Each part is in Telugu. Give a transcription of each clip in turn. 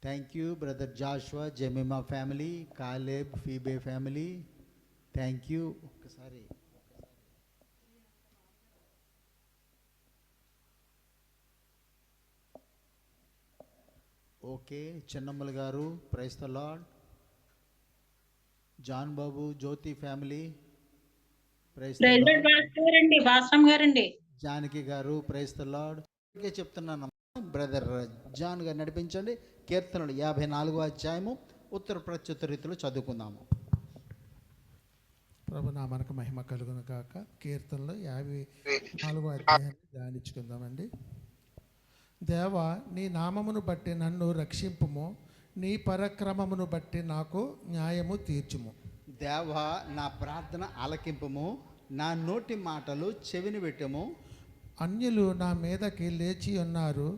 Thank you brother Joshua, Jemima family, Caleb, Phoebe family. Thank you. ఒకసారి ఓకే. చిన్నమ్మల గారు, praise the lord. John Babu, Jyothi family, praise the lord. గారండి. జానకి గారు, ప్రైజ్ ద లార్డ్. చెప్తున్నాను బ్రదర్ జాన్ గారు నడిపించండి. కీర్తనలు 54వ అధ్యాయము ఉత్తర ప్రత్యుత్తర రీతిలో చదువుకుందాము. ప్రభు నామానికి మహిమ కలుగును కాక. కీర్తనలు 54వ అధ్యాయాన్ని ధ్యానించుకుందామండి. దేవా, నీ నామమును బట్టి నన్ను రక్షింపుము, నీ పరక్రమమును బట్టి నాకు న్యాయము తీర్చుము. దేవా, నా ప్రార్థన ఆలకింపుము, నా నోటి మాటలు చెవిని పెట్టము. అన్యులు నా మీదకి లేచి ఉన్నారు,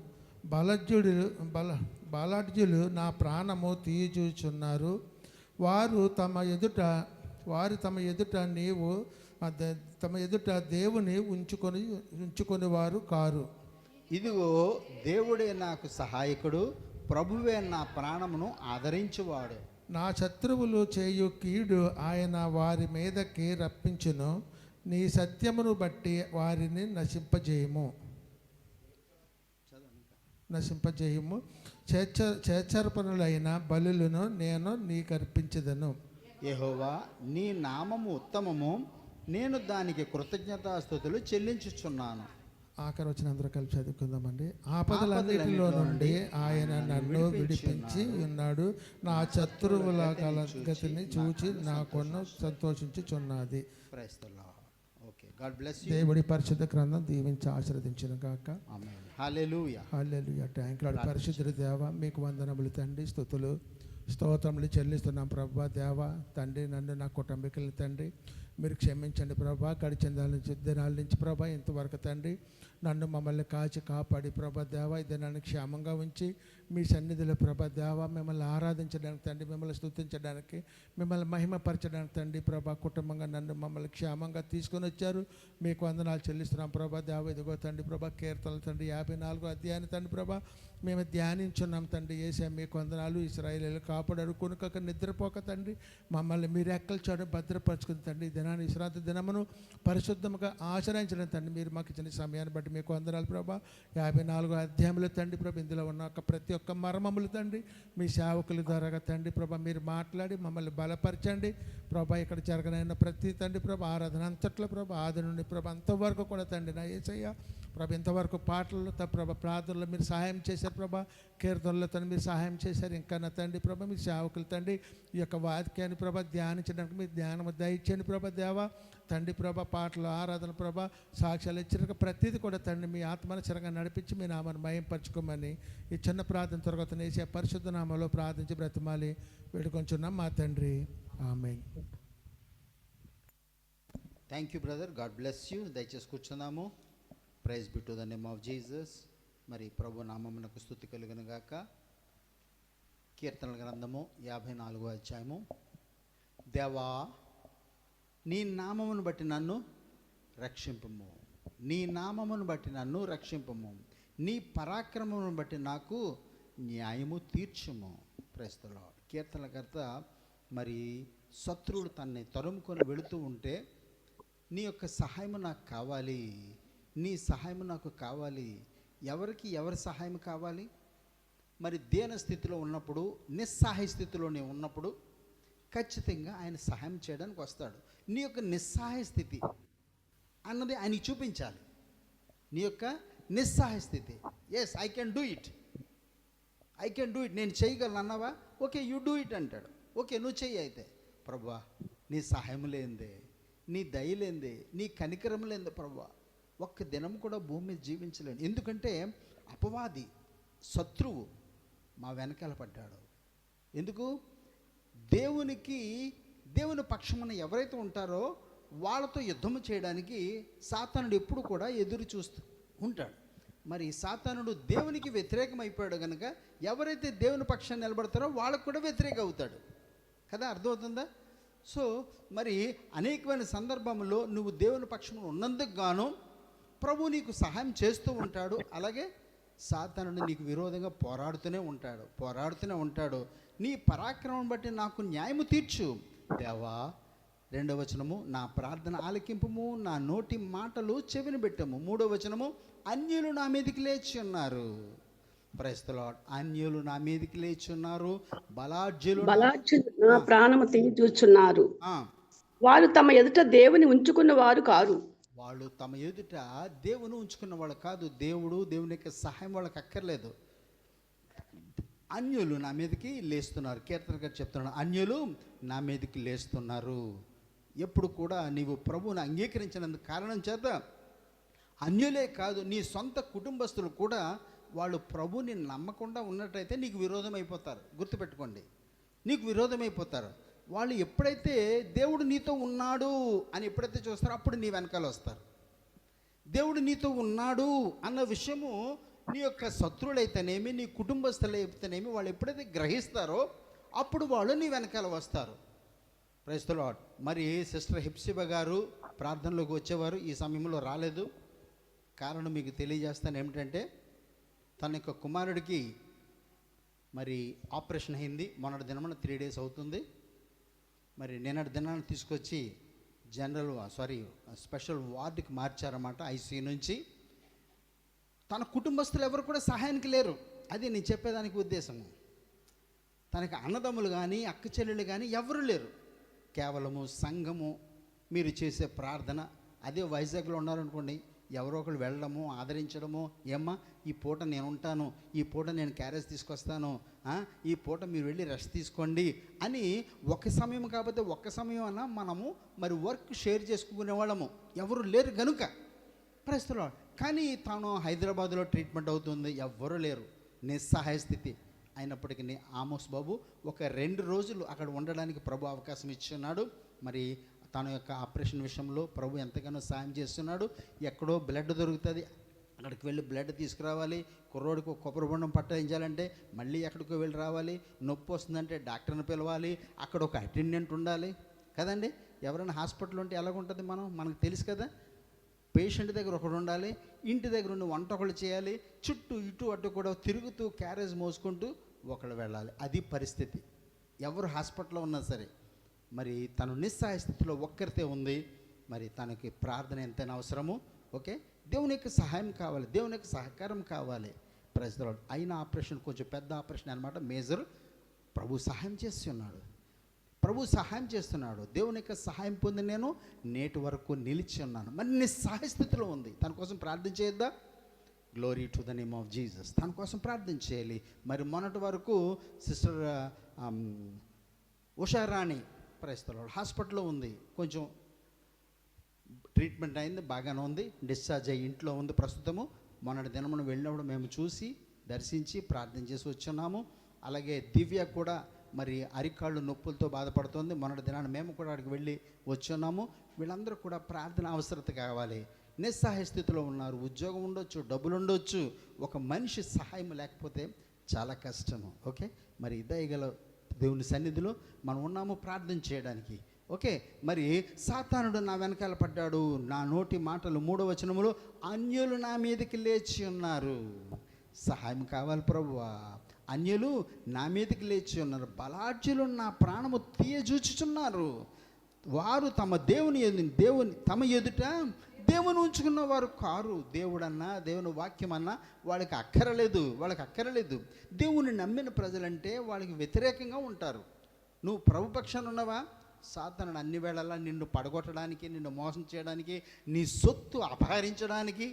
బలాఢ్యులు నా ప్రాణము తీయచూచున్నారు. వారు తమ ఎదుట దేవుని ఉంచుకొని వారు కారు. ఇదిగో దేవుడే నాకు సహాయకుడు, ప్రభువే నా ప్రాణమును ఆదరించువాడు. నా శత్రువులు చేయు కీడు ఆయన వారి మీదకి రప్పించును, నీ సత్యమును బట్టి వారిని నశింపజేయము. చేర్చరపనులైన బలులను నేను నీకు అర్పించదను. యెహోవా, నీ నామము ఉత్తమము, నేను దానికి కృతజ్ఞతాస్తుతులు చెల్లించుచున్నాను. ఆఖరి వచ్చిన అందరూ కలిసి చదువుకుందామండి. ఆపదలన్నిటిలో నుండి ఆయన నన్ను విడిపించి ఉన్నాడు, నా శత్రువుల గతిని చూచి నా కొన్ను సంతోషించుచున్నది. దేవుడి పరిశుద్ధ గ్రంథం దీవించి ఆశీర్వదించును గాక. హల్లెలూయా. హల్లెలూయా. Thank you Lord. పరిశుద్ధుడు దేవా, మీకు వందనములు తండ్రి, స్తుతులు స్తోత్రములు చెల్లిస్తున్నాం ప్రభా. దేవా తండ్రి, నన్ను నా కుటుంబీకులు తండ్రి మీరు క్షమించండి ప్రభా. గడిచిన దినాల నుంచి ప్రభా ఇంతవరకు తండ్రి నన్ను మమ్మల్ని కాచి కాపాడి ప్రభా దేవా ఈ దినాన్ని క్షేమంగా ఉంచి మీ సన్నిధిలో ప్రభా దేవా మిమ్మల్ని ఆరాధించడానికి తండ్రి, మిమ్మల్ని స్తుతించడానికి, మిమ్మల్ని మహిమపరచడానికి తండ్రి ప్రభా కుటుంబంగా నన్ను మమ్మల్ని క్షేమంగా తీసుకొని వచ్చారు. మీకు వందనాలు చెల్లిస్తున్నాం ప్రభా దేవా. ఇదిగో తండ్రి ప్రభా కీర్తనలు తండ్రి 54వ అధ్యాయాన్ని తండ్రి ప్రభా మేము ధ్యానించున్నాం తండ్రి. యేసయ్య మీకు వందనాలు. ఇశ్రాయేలీయులు కాపాడారు, కొనుకక నిద్రపోక తండ్రి మమ్మల్ని మీరు రెక్కల చాటు భద్రపరచుకుని తండ్రి దినాన్ని విశ్రాంతి దినమును పరిశుద్ధముగా ఆచరించడం తండ్రి మీరు మాకు ఇచ్చిన సమయాన్ని బట్టి మీకు వందనాలు ప్రభా. 54వ అధ్యాయంలో తండ్రి ప్రభా ఇందులో ఉన్న ప్రతి ఒక్క మర్మములు తండ్రి మీ సేవకుల ద్వారా తండ్రి ప్రభా మీరు మాట్లాడి మమ్మల్ని బలపరచండి ప్రభా. ఇక్కడ జరగనైన ప్రతి తండ్రి ప్రభా ఆరాధన అంతట్లో ప్రభా ఆది నుండి ప్రభా అంతవరకు కూడా తండ్రి నా యేసయ్య ప్రభా ఇంతవరకు పాటల్లో ప్రభా ప్రార్థనలో మీరు సహాయం చేశారు ప్రభా, కీర్తనలో తండ్రి మీరు సహాయం చేశారు. ఇంకా నా తండ్రి ప్రభా మీ సేవకులు తండ్రి ఈ యొక్క వాక్యాన్ని ప్రభా ధ్యానించడానికి మీరు ధ్యానం దయచేయండి ప్రభా దేవా తండ్రి ప్రభా. పాటలు ఆరాధన ప్రభా సాక్ష్యాలు ఇచ్చిన ప్రతిదీ కూడా తండ్రి మీ ఆత్మను చిరంగా నడిపించి మీ నామాన్ని మయంపరచుకోమని ఈ చిన్న ప్రార్థన తర్వాత వేసే పరిశుద్ధ నామంలో ప్రార్థించి బ్రతిమాలి వేడుకొంచున్నాం మా తండ్రి. Amen. Thank you brother, God bless you. దయచేసి కూర్చున్నాము. Praise be to the name of Jesus. మరి ప్రభు నామమునకు స్తుతి కలుగును గాక. కీర్తనల గ్రంథము 54వ అధ్యాయము. దేవా, నీ నామమును బట్టి నన్ను రక్షింపుము, నీ నామమును బట్టి నన్ను రక్షింపుము, నీ పరాక్రమమును బట్టి నాకు న్యాయము తీర్చుము. Praise the Lord. కీర్తనకర్త మరి శత్రువుడు తనని తరుముకొని వెళుతూ ఉంటే నీ యొక్క సహాయము నాకు కావాలి, నీ సహాయము నాకు కావాలి. ఎవరికి ఎవరి సహాయం కావాలి? మరి దేన స్థితిలో ఉన్నప్పుడు, నిస్సహాయ స్థితిలోనే ఉన్నప్పుడు ఖచ్చితంగా ఆయన సహాయం చేయడానికి వస్తాడు. నీ యొక్క నిస్సహాయ స్థితి అన్నది ఆయనకి చూపించాలి. నీ యొక్క నిస్సహాయ స్థితి. Yes, I can do it, I can do it, నేను చేయగలను అన్నావా? ఓకే, యూ డూ ఇట్ అంటాడు. ఓకే, నువ్వు చెయ్యి. అయితే ప్రభువా నీ సహాయం లేందే, నీ దయ లేందే, నీ కనికరం లేందే ప్రభువా, ఒక్క దినం కూడా భూమి మీద జీవించలేను. ఎందుకంటే అపవాది శత్రువు మా వెనకాల పడ్డాడు. ఎందుకు? దేవుని పక్షమున ఎవరైతే ఉంటారో వాళ్ళతో యుద్ధము చేయడానికి సాతానుడు ఎప్పుడు కూడా ఎదురు చూస్తూ ఉంటాడు. మరి సాతానుడు దేవునికి వ్యతిరేకం అయిపోయాడు కనుక ఎవరైతే దేవుని పక్షాన్ని నిలబడతారో వాళ్ళకు కూడా వ్యతిరేక అవుతాడు కదా. అర్థమవుతుందా? సో మరి అనేకమైన సందర్భంలో నువ్వు దేవుని పక్షంలో ఉన్నందుకు గాను ప్రభు నీకు సహాయం చేస్తూ ఉంటాడు. అలాగే సాతానుడు నీకు విరోధంగా పోరాడుతూనే ఉంటాడు. నీ పరాక్రమం బట్టి నాకు న్యాయము తీర్చు దేవా. 2వ వచనము, నా ప్రార్థన ఆలకింపుము, నా నోటి మాటలు చెవిని పెట్టము. 3వ వచనము, అన్యులు నా మీదకి లేచి ఉన్నారు. Praise the lord. అన్యులు నా మీదకి లేచి ఉన్నారు, బలాఢ్యులు నా ప్రాణము తీర్చుచున్నారు. వారు తమ ఎదుట దేవుని ఉంచుకున్న వారు కారు. వాళ్ళు తమ ఎదుట దేవుని ఉంచుకున్న వాళ్ళు కాదు. దేవుని యొక్క సహాయం వాళ్ళకి అక్కర్లేదు. అన్యులు నా మీదకి లేస్తున్నారు. కీర్తనకారు చెప్తున్నాడు, అన్యులు నా మీదకి లేస్తున్నారు. ఎప్పుడు కూడా నీవు ప్రభువుని అంగీకరించినందుకు కారణం చేత అన్యులే కాదు, నీ సొంత కుటుంబస్తులు కూడా వాళ్ళు ప్రభువుని నమ్మకుండా ఉన్నట్టయితే నీకు విరోధం అయిపోతారు. గుర్తుపెట్టుకోండి, నీకు విరోధం అయిపోతారు. వాళ్ళు ఎప్పుడైతే దేవుడు నీతో ఉన్నాడు అని ఎప్పుడైతే చూస్తారో అప్పుడు నీ వెనకాల వస్తారు. దేవుడు నీతో ఉన్నాడు అన్న విషయము నీ యొక్క శత్రువులైతేనేమి, నీ కుటుంబస్తులైతేనేమి వాళ్ళు ఎప్పుడైతే గ్రహిస్తారో అప్పుడు వాళ్ళు నీ వెనకాల వస్తారు. Praise the lord. మరి సిస్టర్ హెప్సిబా గారు ప్రార్థనలోకి వచ్చేవారు, ఈ సమయంలో రాలేదు. కారణం మీకు తెలియజేస్తాను ఏమిటంటే, తన యొక్క కుమారుడికి మరి ఆపరేషన్ అయింది. మొన్నటి దినమున 3 days అవుతుంది. మరి నిన్నటి దినాన్ని తీసుకొచ్చి స్పెషల్ వార్డుకి మార్చారన్నమాట, ఐసీయూ నుంచి. తన కుటుంబస్తులు ఎవరు కూడా సహాయానికి లేరు. అది నేను చెప్పేదానికి ఉద్దేశము. తనకి అన్నదమ్ములు కానీ అక్క చెల్లెళ్ళు కానీ ఎవరు లేరు. కేవలము సంఘము, మీరు చేసే ప్రార్థన. అదే వైజాగ్లో ఉన్నారనుకోండి, ఎవరో ఒకరు వెళ్ళడము, ఆదరించడము, ఏమ్మా ఈ పూట నేను ఉంటాను, ఈ పూట నేను క్యారేజ్ తీసుకొస్తాను, ఈ పూట మీరు వెళ్ళి రెస్ట్ తీసుకోండి అని ఒక సమయం కాకపోతే ఒక్క సమయం అన్నా మనము మరి వర్క్ షేర్ చేసుకునే వాళ్ళము. ఎవరు లేరు గనుక ప్రస్తుతం. కానీ తాను హైదరాబాద్లో ట్రీట్మెంట్ అవుతుంది, ఎవ్వరూ లేరు, నిస్సహాయ స్థితి. అయినప్పటికీ ఆమోస్ బాబు ఒక 2 రోజులు అక్కడ ఉండడానికి ప్రభు అవకాశం ఇచ్చున్నాడు. మరి తన యొక్క ఆపరేషన్ విషయంలో ప్రభు ఎంతగానో సాయం చేస్తున్నాడు. ఎక్కడో బ్లడ్ దొరుకుతుంది, అక్కడికి వెళ్ళి బ్లడ్ తీసుకురావాలి. కుర్రోడికి ఒక కొబ్బరి బొండం పట్టించాలంటే మళ్ళీ ఎక్కడికో వెళ్ళి రావాలి. నొప్పి వస్తుందంటే డాక్టర్ని పిలవాలి, అక్కడ ఒక అటెండెంట్ ఉండాలి కదండి. ఎవరైనా హాస్పిటల్ ఉంటే ఎలాగుంటుంది మనకు తెలుసు కదా. పేషెంట్ దగ్గర ఒకడు ఉండాలి, ఇంటి దగ్గర ఉండి వంట ఒకళ్ళు చేయాలి, చుట్టూ ఇటు అటు కూడా తిరుగుతూ క్యారేజ్ మోసుకుంటూ ఒకళ్ళు వెళ్ళాలి. అది పరిస్థితి ఎవరు హాస్పిటల్లో ఉన్నా సరే. మరి తను నిస్సహాయ స్థితిలో ఒక్కరితే ఉంది. మరి తనకి ప్రార్థన ఎంతైనా అవసరము. ఓకే, దేవుని యొక్క సహాయం కావాలి, దేవుని యొక్క సహకారం కావాలి. Praise the lord. అయిన ఆపరేషన్ కొంచెం పెద్ద ఆపరేషన్ అనమాట, మేజర్. ప్రభు సహాయం చేస్తున్నాడు. దేవుని యొక్క సహాయం పొంది నేను నేటి వరకు నిలిచి ఉన్నాను. మరి నిస్సహాయ స్థితిలో ఉంది, తన కోసం ప్రార్థన చేయొద్దా? Glory to the name of Jesus. తన కోసం ప్రార్థన చేయాలి. మరి మొన్నటి వరకు sister Usharani praise the Lord హాస్పిటల్లో ఉంది, కొంచెం ట్రీట్మెంట్ అయింది, బాగానే ఉంది, డిశ్చార్జ్ అయ్యి ఇంట్లో ఉంది ప్రస్తుతము. మొన్నటి దినమున వెళ్ళినప్పుడు మేము చూసి దర్శించి ప్రార్థన చేసి వచ్చున్నాము. అలాగే దివ్య కూడా మరి అరికాళ్ళు నొప్పులతో బాధపడుతుంది. మొన్నటి దినాన్ని మేము కూడా అక్కడికి వెళ్ళి వచ్చున్నాము. వీళ్ళందరూ కూడా ప్రార్థన అవసరత కావాలి. నిస్సహాయ స్థితిలో ఉన్నారు. ఉద్యోగం ఉండొచ్చు, డబ్బులు ఉండొచ్చు, ఒక మనిషి సహాయం లేకపోతే చాలా కష్టము. ఓకే, మరి దయగల దేవుని సన్నిధిలో మనం ఉన్నాము ప్రార్థన చేయడానికి. ఓకే, మరి సాతానుడు నా వెనకాల పడ్డాడు, నా నోటి మాటలు 3వ వచనములో అన్యులు నా మీదకి లేచి ఉన్నారు. సహాయం కావాలి ప్రభువా. అన్యులు నా మీదకి లేచి ఉన్నారు, బలాఢ్యులు నా ప్రాణము తీయజూచుచున్నారు. వారు తమ తమ ఎదుట దేవుని ఉంచుకున్న వారు కారు. దేవుడన్నా దేవుని వాక్యమన్నా వాళ్ళకి అక్కరలేదు. దేవుని నమ్మిన ప్రజలంటే వాళ్ళకి వ్యతిరేకంగా ఉంటారు. నువ్వు ప్రభుపక్షాన్ని ఉన్నవా? సాతానుడు అన్ని వేళలా నిన్ను పడగొట్టడానికి, నిన్ను మోసం చేయడానికి, నీ సొత్తు అపహరించడానికి,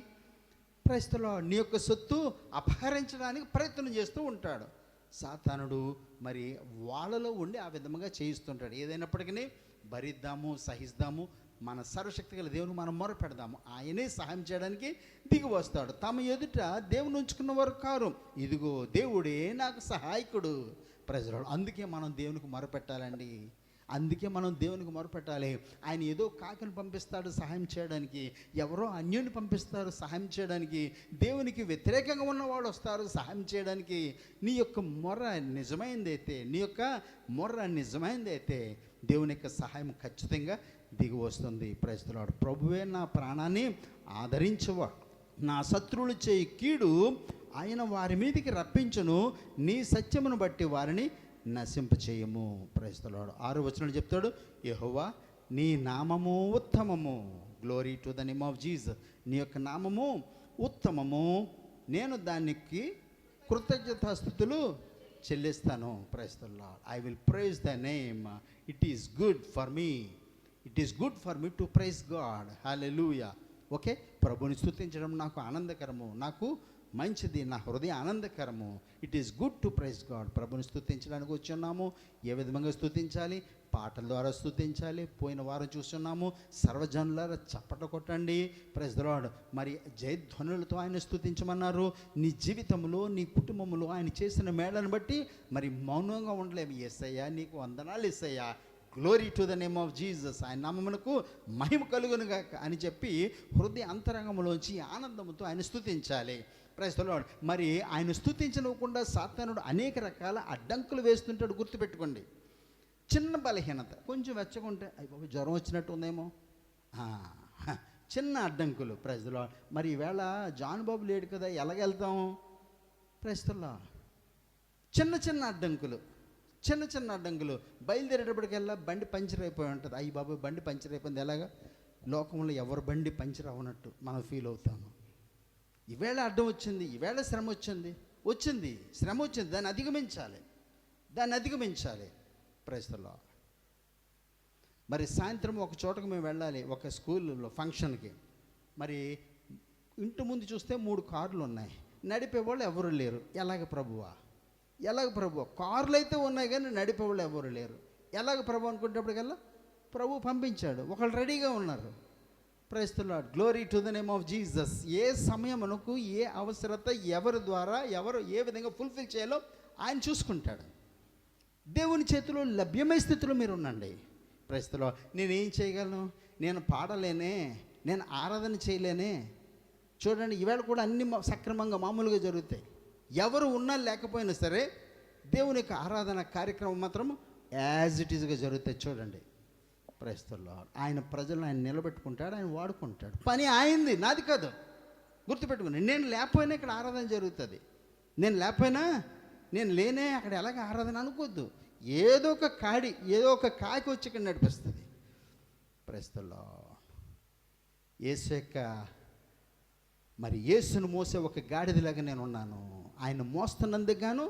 ప్రస్తుతంలో నీ యొక్క సొత్తు అపహరించడానికి ప్రయత్నం చేస్తూ ఉంటాడు సాతానుడు. మరి వాళ్ళలో ఉండి ఆ విధంగా చేయిస్తుంటాడు. ఏదైనప్పటికీ భరిద్దాము, సహిస్తాము, మన సర్వశక్తి గల దేవుని మనం మొరపెడదాము. ఆయనే సహాయం చేయడానికి దిగి వస్తాడు. తమ ఎదుట దేవుని ఉంచుకున్న వారు కారు, ఇదిగో దేవుడే నాకు సహాయకుడు. ప్రజలు అందుకే మనం దేవునికి మొరపెట్టాలండి. ఆయన ఏదో కాకిని పంపిస్తాడు సహాయం చేయడానికి, ఎవరో అన్యుని పంపిస్తారు సహాయం చేయడానికి, దేవునికి వ్యతిరేకంగా ఉన్నవాడు వస్తారు సహాయం చేయడానికి. నీ యొక్క మొర్ర నిజమైందైతే దేవుని యొక్క సహాయం ఖచ్చితంగా దిగి వస్తుంది. Praise the lord. ప్రభువే నా ప్రాణాన్ని ఆదరించేవాడు, నా శత్రువులు చేయి కీడు ఆయన వారి మీదికి రప్పించును, నీ సత్యమును బట్టి వారిని నశింపచేయము. Praise the lord. 6వ వచనంలో చెప్తాడు, యెహోవా నీ నామము ఉత్తమము. Glory to the name of Jesus. నీ యొక్క నామము ఉత్తమము, నేను దానికి కృతజ్ఞతాస్తుతులు చెల్లిస్తాను. Praise the Lord. I will praise the name. It is good for me. It is good for me to praise God. Hallelujah. Okay, ప్రభుని స్తుతించడం నాకు ఆనందకరము, నాకు మంచిది, నా హృదయ ఆనందకరము. It is good to praise God. ప్రభుని స్తుతించడానికి వచ్చున్నాము. ఏ విధంగా స్తుతించాలి? పాటల ద్వారా స్తుతించాలి. పోయిన వారం చూస్తున్నాము, సర్వజనులారా చప్పట కొట్టండి. Praise the lord. మరి జయధ్వనులతో ఆయన స్తుతించమన్నారు. నీ జీవితంలో, నీ కుటుంబంలో ఆయన చేసిన మేళను బట్టి మరి మౌనంగా ఉండలేము. యేసయ్యా నీకు వందనాలు యేసయ్యా, glory to the name of Jesus. ఆయన నామమునకు మహిమ కలుగునుగా అని చెప్పి హృదయ అంతరంగంలోంచి ఆనందంతో ఆయన స్తుతించాలి. Praise the lord. మరి ఆయన స్తుతించనివ్వకుండా సాతానుడు అనేక రకాల అడ్డంకులు వేస్తుంటాడు. గుర్తుపెట్టుకోండి. చిన్న బలహీనత, కొంచెం వెచ్చకుంటే అయ్యో జ్వరం వచ్చినట్టు ఉందేమో, చిన్న అడ్డంకులు. Praise the lord. మరి ఈవేళ జాన్ బాబు లేడు కదా, ఎలాగెళ్తాం? Praise the lord. చిన్న చిన్న అడ్డంకులు, చిన్న చిన్న అడ్డంకులు. బయలుదేరేటప్పటికల్లా బండి పంచర్ అయిపోయి ఉంటుంది. అయ్యి బాబు బండి పంచర్ అయిపోయింది. ఎలాగా? లోకంలో ఎవరు బండి పంచర్ అవ్వనట్టు మనం ఫీల్ అవుతాము. ఈవేళ అడ్డం వచ్చింది, ఈవేళ శ్రమ వచ్చింది, శ్రమ వచ్చింది, దాన్ని అధిగమించాలి. Praise the lord. మరి సాయంత్రం ఒక చోటకు మేము వెళ్ళాలి, ఒక స్కూల్లో ఫంక్షన్కి. మరి ఇంటి ముందు చూస్తే 3 కార్లు ఉన్నాయి, నడిపేవాళ్ళు ఎవరు లేరు. ఎలాగ ప్రభువా? కార్లు అయితే ఉన్నాయి కానీ నడిపేవాళ్ళు ఎవరు లేరు. ఎలాగ ప్రభు అనుకునేటప్పటికల్లా ప్రభు పంపించాడు, ఒకళ్ళు రెడీగా ఉన్నారు. Praise the Lord. Glory to the name of Jesus. ఏ సమయమునకు ఏ అవసరత ఎవరి ద్వారా ఎవరు ఏ విధంగా ఫుల్ఫిల్ చేయాలో ఆయన చూసుకుంటాడు. దేవుని చేతిలో లభ్యమైన స్థితిలో మీరు ఉండండి. Praise the lord. నేనేం చేయగలను? నేను పాడలేనే, నేను ఆరాధన చేయలేనే. చూడండి, ఈవేళ కూడా అన్ని సక్రమంగా మామూలుగా జరుగుతాయి. ఎవరు ఉన్నా లేకపోయినా సరే దేవుని యొక్క ఆరాధన కార్యక్రమం మాత్రం యాజ్ ఇట్ ఈజ్గా జరుగుతాయి. చూడండి. Praise the lord. ఆయన ప్రజలను ఆయన నిలబెట్టుకుంటాడు, ఆయన వాడుకుంటాడు. పని ఆయనది, నాది కాదు. గుర్తుపెట్టుకుని, నేను లేకపోయినా ఇక్కడ ఆరాధన జరుగుతుంది. నేను లేనే అక్కడ ఎలాగ ఆరాధన అనుకోవద్దు. ఏదో ఒక కాకి వచ్చి ఇక్కడ నడిపిస్తుంది. Praise the lord. యేసు యొక్క మరి యేసును మోసే ఒక గాడిదలాగా నేను ఉన్నాను. ఆయన మోస్తున్నందుకు గాను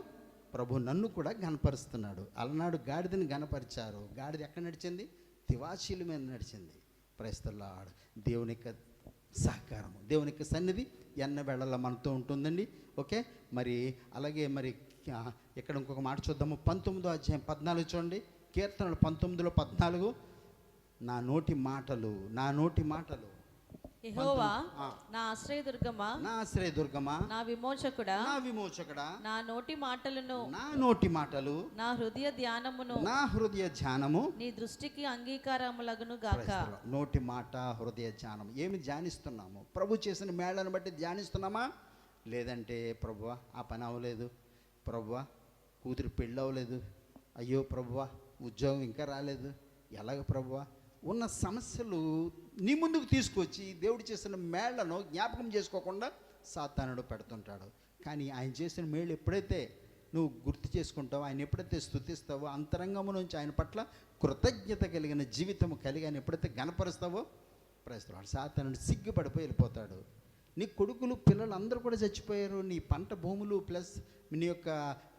ప్రభు నన్ను కూడా గనపరుస్తున్నాడు. అలనాడు గాడిదని గనపరిచారు. గాడిద ఎక్కడ నడిచింది? తివాచీల మీద నడిచింది. Praise the lord. దేవుని యొక్క సహకారము, దేవుని యొక్క సన్నిధి ఎన్న వేళలా మనతో ఉంటుందండి. ఓకే, మరి అలాగే మరి ఇక్కడ ఇంకొక మాట చూద్దాము. 19వ అధ్యాయం 14 చూడండి. కీర్తనలు 19:14. నా నోటి మాటలు యెహోవా నా ఆశ్రయదుర్గమా, నా విమోచకుడా, నా నోటి మాటలు నా హృదయ ధ్యానము నీ దృష్టికి అంగీకారములగును గాక. నోటి మాట, హృదయ ధ్యానం. ఏమి ధ్యానిస్తున్నాము? ప్రభు చేసిన మేళను బట్టి ధ్యానిస్తున్నామా? లేదంటే ప్రభువా ఆ పని అవ్వలేదు, ప్రభువా కూతురు పెళ్ళి అవ్వలేదు, అయ్యో ప్రభువా ఉద్యోగం ఇంకా రాలేదు, ఎలాగ ప్రభువా? ఉన్న సమస్యలు నీ ముందుకు తీసుకొచ్చి దేవుడు చేసిన మేళ్లను జ్ఞాపకం చేసుకోకుండా సాతానుడు పెడుతుంటాడు. కానీ ఆయన చేసిన మేళ్ళు ఎప్పుడైతే నువ్వు గుర్తు చేసుకుంటావో, ఆయన ఎప్పుడైతే స్తుతిస్తావో, అంతరంగము నుంచి ఆయన పట్ల కృతజ్ఞత కలిగిన జీవితం కలిగి ఆయన ఎప్పుడైతే గనపరుస్తావో, ప్రస్తుతం సాతానుడు సిగ్గుపడిపోయి వెళ్ళిపోతాడు. నీ కొడుకులు పిల్లలు అందరూ కూడా చచ్చిపోయారు. నీ పంట భూములు ప్లస్ నీ యొక్క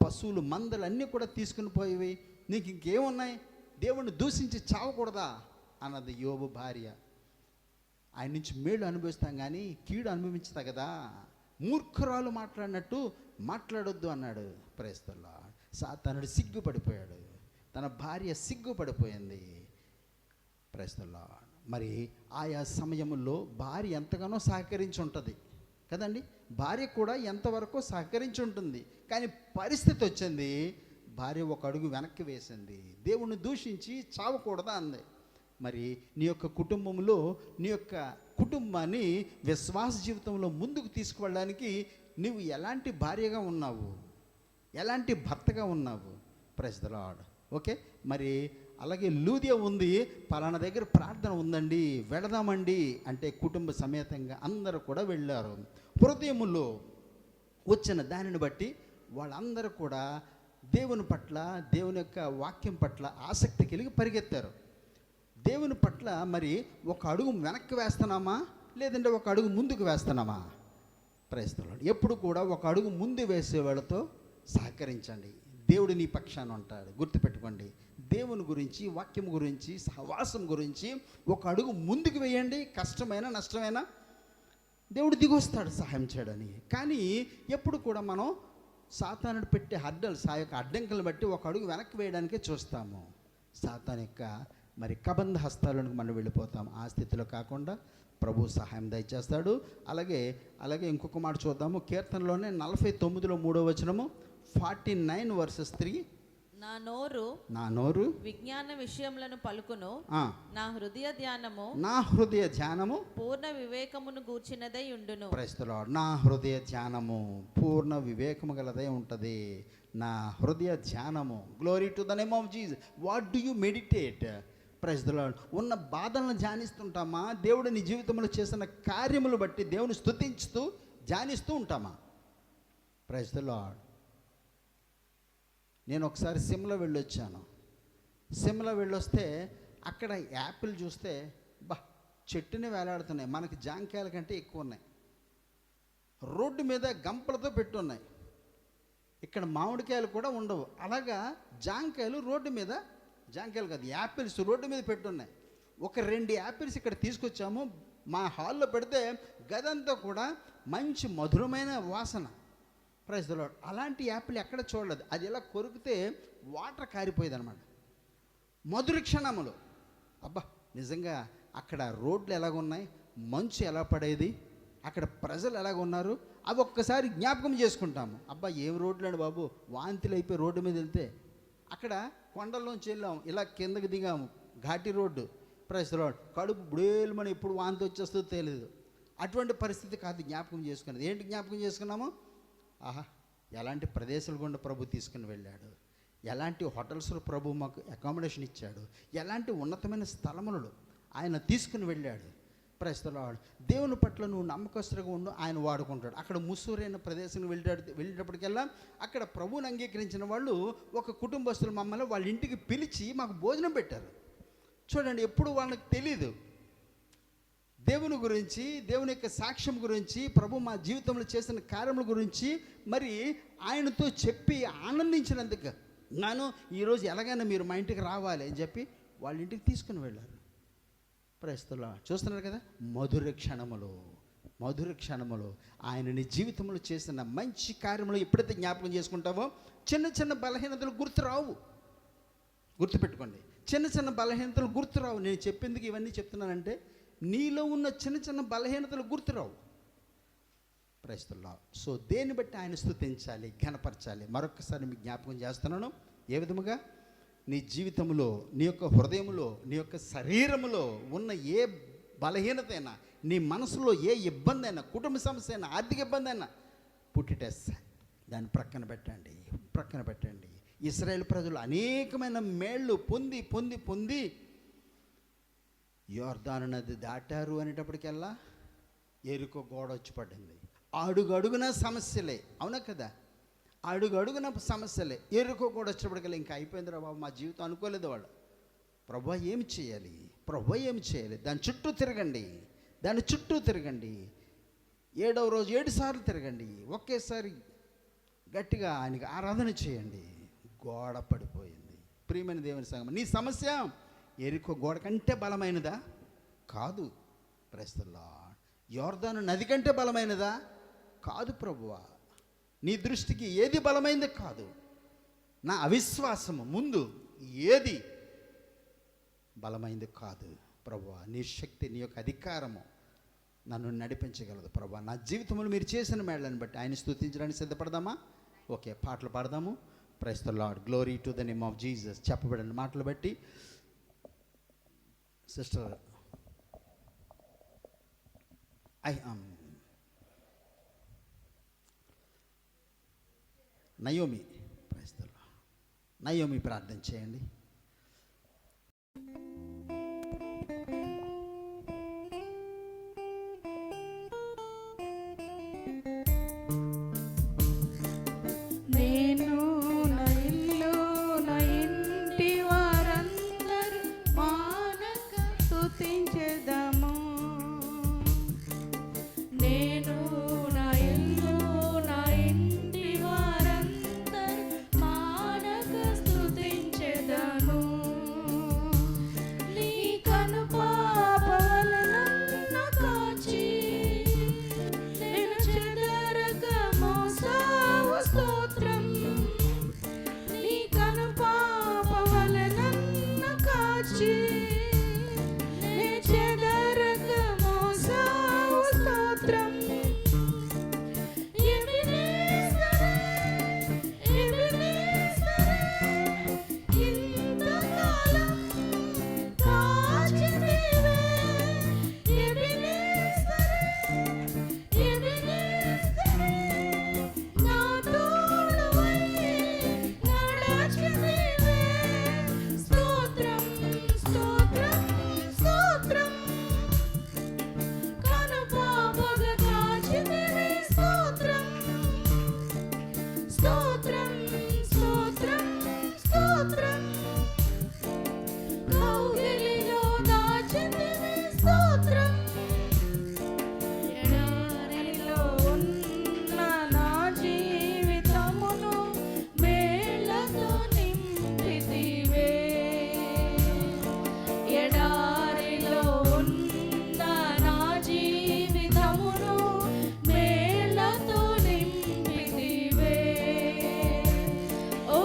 పశువులు మందలు అన్నీ కూడా తీసుకుని పోయేవి. నీకు ఇంకేమున్నాయి? దేవుణ్ణి దూషించి చావకూడదా అన్నది యోబు భార్య. ఆయన నుంచి మేలు అనుభవిస్తాం కానీ కీడు అనుభవించుతా కదా. మూర్ఖురాలు మాట్లాడినట్టు మాట్లాడొద్దు అన్నాడు. Praise the lord. సాతానుడు సిగ్గుపడిపోయాడు, తన భార్య సిగ్గుపడిపోయింది. Praise the lord. మరి ఆయా సమయంలో భార్య ఎంతగానో సహకరించి ఉంటుంది కదండి. భార్య కూడా ఎంతవరకు సహకరించి ఉంటుంది. కానీ పరిస్థితి వచ్చింది, భార్య ఒక అడుగు వెనక్కి వేసింది. దేవుణ్ణి దూషించి చావకూడదా అంది. మరి నీ యొక్క కుటుంబంలో నీ యొక్క కుటుంబాన్ని విశ్వాస జీవితంలో ముందుకు తీసుకువెళ్ళడానికి నువ్వు ఎలాంటి భార్యగా ఉన్నావు, ఎలాంటి భర్తగా ఉన్నావు? Praise the lord. ఓకే, మరి అలాగే లూదియా ఉంది, పలానా దగ్గర ప్రార్థన ఉందండి వెళదామండి అంటే కుటుంబ సమేతంగా అందరూ కూడా వెళ్ళారు. హృదయములో వచ్చిన దానిని బట్టి వాళ్ళందరూ కూడా దేవుని పట్ల, దేవుని యొక్క వాక్యం పట్ల ఆసక్తి కలిగి పరిగెత్తారు. దేవుని పట్ల మరి ఒక అడుగు వెనక్కి వేస్తున్నామా, లేదంటే ఒక అడుగు ముందుకు వేస్తున్నామా? ప్రయత్నాలు ఎప్పుడు కూడా ఒక అడుగు ముందు వేసే వాళ్ళతో సహకరించండి. దేవుడు నీ పక్షాన ఉంటాడు. గుర్తుపెట్టుకోండి, దేవుని గురించి, వాక్యం గురించి, సహవాసం గురించి ఒక అడుగు ముందుకు వేయండి. కష్టమైన నష్టమైనా దేవుడు దిగొస్తాడు సహాయం చేయడని. కానీ ఎప్పుడు కూడా మనం సాతానుడు పెట్టే హడ్డల్స్, ఆ యొక్క అడ్డంకులను బట్టి ఒక అడుగు వెనక్కి వేయడానికే చూస్తాము. సాతాను యొక్క మరి కబంధ హస్తాలను మనం వెళ్ళిపోతాం. ఆ స్థితిలో కాకుండా ప్రభు సహాయం దయచేస్తాడు. అలాగే ఇంకొక మాట చూద్దాము. కీర్తనలోనే 49లో 3వ వచనము, 49 వర్సెస్ 3. నా నోరు విజ్ఞాన విషయములను పలుకును, నా హృదయ ధ్యానము పూర్ణ వివేకమును గూర్చినదై ఉండును. Praise the lord. నా హృదయ ధ్యానము పూర్ణ వివేకము గలదై ఉంటుంది. నా హృదయ ధ్యానము. Glory to the name of Jesus. What do you meditate? Praise the lord. ఉన్న బాధలను ధ్యానిస్తుంటామా? దేవుడు నీ జీవితంలో చేసిన కార్యములు బట్టి దేవుని స్తుతించుతూ ధ్యానిస్తూ ఉంటామా? Praise the lord. నేను ఒకసారి సిమ్లా వెళ్ళొచ్చాను. సిమ్లా వెళ్ళొస్తే అక్కడ యాపిల్ చూస్తే చెట్టుని వేలాడుతున్నాయి. మనకి జాంకాయల కంటే ఎక్కువ ఉన్నాయి. రోడ్డు మీద గంపలతో పెట్టున్నాయి. ఇక్కడ మామిడికాయలు కూడా ఉండవు. అలాగా జాంకాయలు రోడ్డు మీద, జాంకాయలు కాదు, యాపిల్స్ రోడ్డు మీద పెట్టున్నాయి. ఒక 2 యాపిల్స్ ఇక్కడ తీసుకొచ్చాము. మా హాల్లో పెడితే గదంతా కూడా మంచి మధురమైన వాసన. Praise the lord. అలాంటి యాపిల్ ఎక్కడ చూడలేదు. అది ఎలా కొరికితే వాటర్ కారిపోయేది అనమాట. మధుర క్షణములు. నిజంగా అక్కడ రోడ్లు ఎలాగున్నాయి, మంచు ఎలా పడేది, అక్కడ ప్రజలు ఎలాగున్నారు, అవి ఒక్కసారి జ్ఞాపకం చేసుకుంటాము. ఏం రోడ్లు అండి బాబు, వాంతులు అయిపోయి రోడ్డు మీద వెళ్తే. అక్కడ కొండల్లోంచి వెళ్ళాము, ఇలా కిందకి దిగాము, ఘాటి రోడ్డు. Praise the lord. కడుపు బుడేలుమని ఎప్పుడు వాంతి వచ్చేస్తుందో తెలియదు. అటువంటి పరిస్థితి కాదు జ్ఞాపకం చేసుకున్నది. ఏంటి జ్ఞాపకం చేసుకున్నాము? ఎలాంటి ప్రదేశాలు గుండా ప్రభు తీసుకుని వెళ్ళాడు, ఎలాంటి హోటల్స్లో ప్రభు మాకు అకామిడేషన్ ఇచ్చాడు, ఎలాంటి ఉన్నతమైన స్థలములలో ఆయన తీసుకుని వెళ్ళాడు. Praise the lord. దేవుని పట్ల నువ్వు నమ్మకస్తుగా ఉండు, ఆయన వాడుకుంటాడు. అక్కడ ముసూరైన ప్రదేశం వెళ్ళేటప్పటికెల్లా అక్కడ ప్రభువుని అంగీకరించిన వాళ్ళు, ఒక కుటుంబస్తులు మమ్మల్ని వాళ్ళ ఇంటికి పిలిచి మాకు భోజనం పెట్టారు. చూడండి, ఎప్పుడు వాళ్ళకి తెలీదు దేవుని గురించి, దేవుని యొక్క సాక్ష్యం గురించి, ప్రభు మా జీవితంలో చేసిన కార్యముల గురించి మరి ఆయనతో చెప్పి ఆనందించినందుకు నేను ఈరోజు ఎలాగైనా మీరు మా ఇంటికి రావాలి అని చెప్పి వాళ్ళ ఇంటికి తీసుకుని వెళ్ళారు. ప్రస్తుతం చూస్తున్నారు కదా, మధుర క్షణములు ఆయన నీ జీవితంలో చేసిన మంచి కార్యములు ఎప్పుడైతే జ్ఞాపకం చేసుకుంటావో చిన్న బలహీనతలు గుర్తురావు. గుర్తుపెట్టుకోండి, చిన్న బలహీనతలు గుర్తురావు. నేను చెప్పేందుకు ఇవన్నీ చెప్తున్నానంటే నీలో ఉన్న చిన్న బలహీనతలు గుర్తురావు. ప్రస్తుతం సో దేన్ని బట్టి ఆయన స్తుతించాలి, ఘనపరచాలి. మరొకసారి మీకు జ్ఞాపకం చేస్తున్నాను. ఏ విధముగా నీ జీవితంలో, నీ యొక్క హృదయంలో, నీ యొక్క శరీరములో ఉన్న ఏ బలహీనత అయినా, నీ మనసులో ఏ ఇబ్బంది అయినా, కుటుంబ సమస్య అయినా, ఆర్థిక ఇబ్బంది అయినా పుట్టిటెస్ దాన్ని ప్రక్కన పెట్టండి. ఇశ్రాయేలు ప్రజలు అనేకమైన మేళ్ళు పొంది యోర్దాను నది దాటారు అనేటప్పటికెల్లా ఎరుకో గోడ వచ్చి పడింది. అడుగడుగున సమస్యలే, అవునా కదా? అడుగడుగున సమస్యలే. ఎరుకో గోడ వచ్చేటప్పటికెల్లా ఇంకా అయిపోయిందిరా బాబు, మా జీవితం అనుకోలేదు వాళ్ళు. ప్రభువా ఏమి చేయాలి? దాని చుట్టూ తిరగండి. 7వ రోజు 7 సార్లు తిరగండి. ఒకేసారి గట్టిగా ఆయనకి ఆరాధన చేయండి. గోడ పడిపోయింది. ప్రియమైన దేవుని సంగమం, నీ సమస్య ఎరికో గోడ కంటే బలమైనదా? కాదు. Praise the Lord. యోర్దాను నది కంటే బలమైనదా? కాదు ప్రభువా. నీ దృష్టికి ఏది బలమైనది కాదు. నా అవిశ్వాసము ముందు ఏది బలమైనది కాదు ప్రభువా. నీ శక్తి, నీ యొక్క అధికారము నన్ను నడిపించగలదు ప్రభువా. నా జీవితంలో మీరు చేసిన మేళ్ళని బట్టి ఆయన స్తుతించడానికి సిద్ధపడదామా? ఓకే, పాటలు పాడదాము. Praise the Lord. Glory to the name of Jesus. చెప్పబడిన మాటలు బట్టి సిస్టర్ నయోమి ప్రార్థన చేయండి.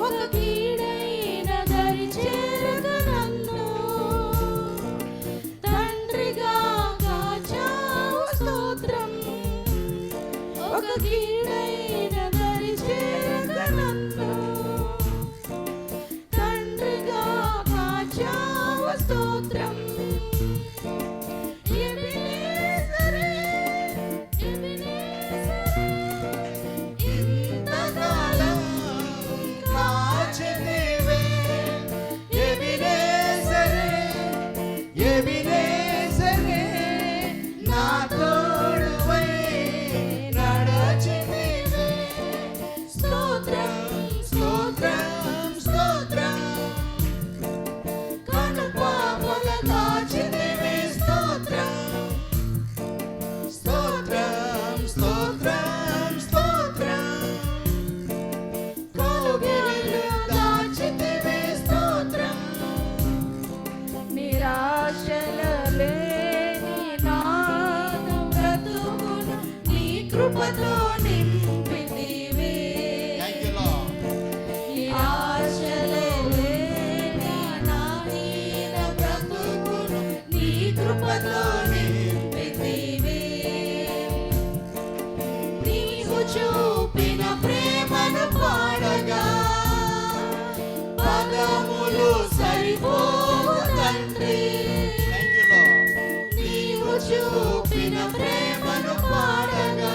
ఒక కీడైన దరి చేరక నన్ను తండ్రిగా కాచావు స్తోత్రం. ఒక కీడైన దరి చేరక నన్ను తండ్రిగా కాచావు స్తోత్రం. ఎబెనేజరే, ఎబెనేజరే, ఇంతకాలం కాచితివే. ఎబెనేజరే, ఎబెనేజరే, నా తోడువై నడచితివే. స్తోత్రం, స్తోత్రం, స్తోత్రం, కనుపాపల కాచితివే. స్తోత్రం, స్తోత్రం, స్తోత్రం, స్తోత్రం, కౌగిలిలో దాచితివే. స్తోత్రం, నిరాశల లేని నాను బ్రతుకును నీ కృపతో నింపితివే. Thank you Lord. నిరాశల లేని నా దీన బ్రతుకును నీ కృపతో నింపితివే. నీవు చూపిన ప్రేమను పాడగా పదములు సరిపోవు తండ్రి. Thank you lord. నీవు చూపిన ప్రేమను పాడగా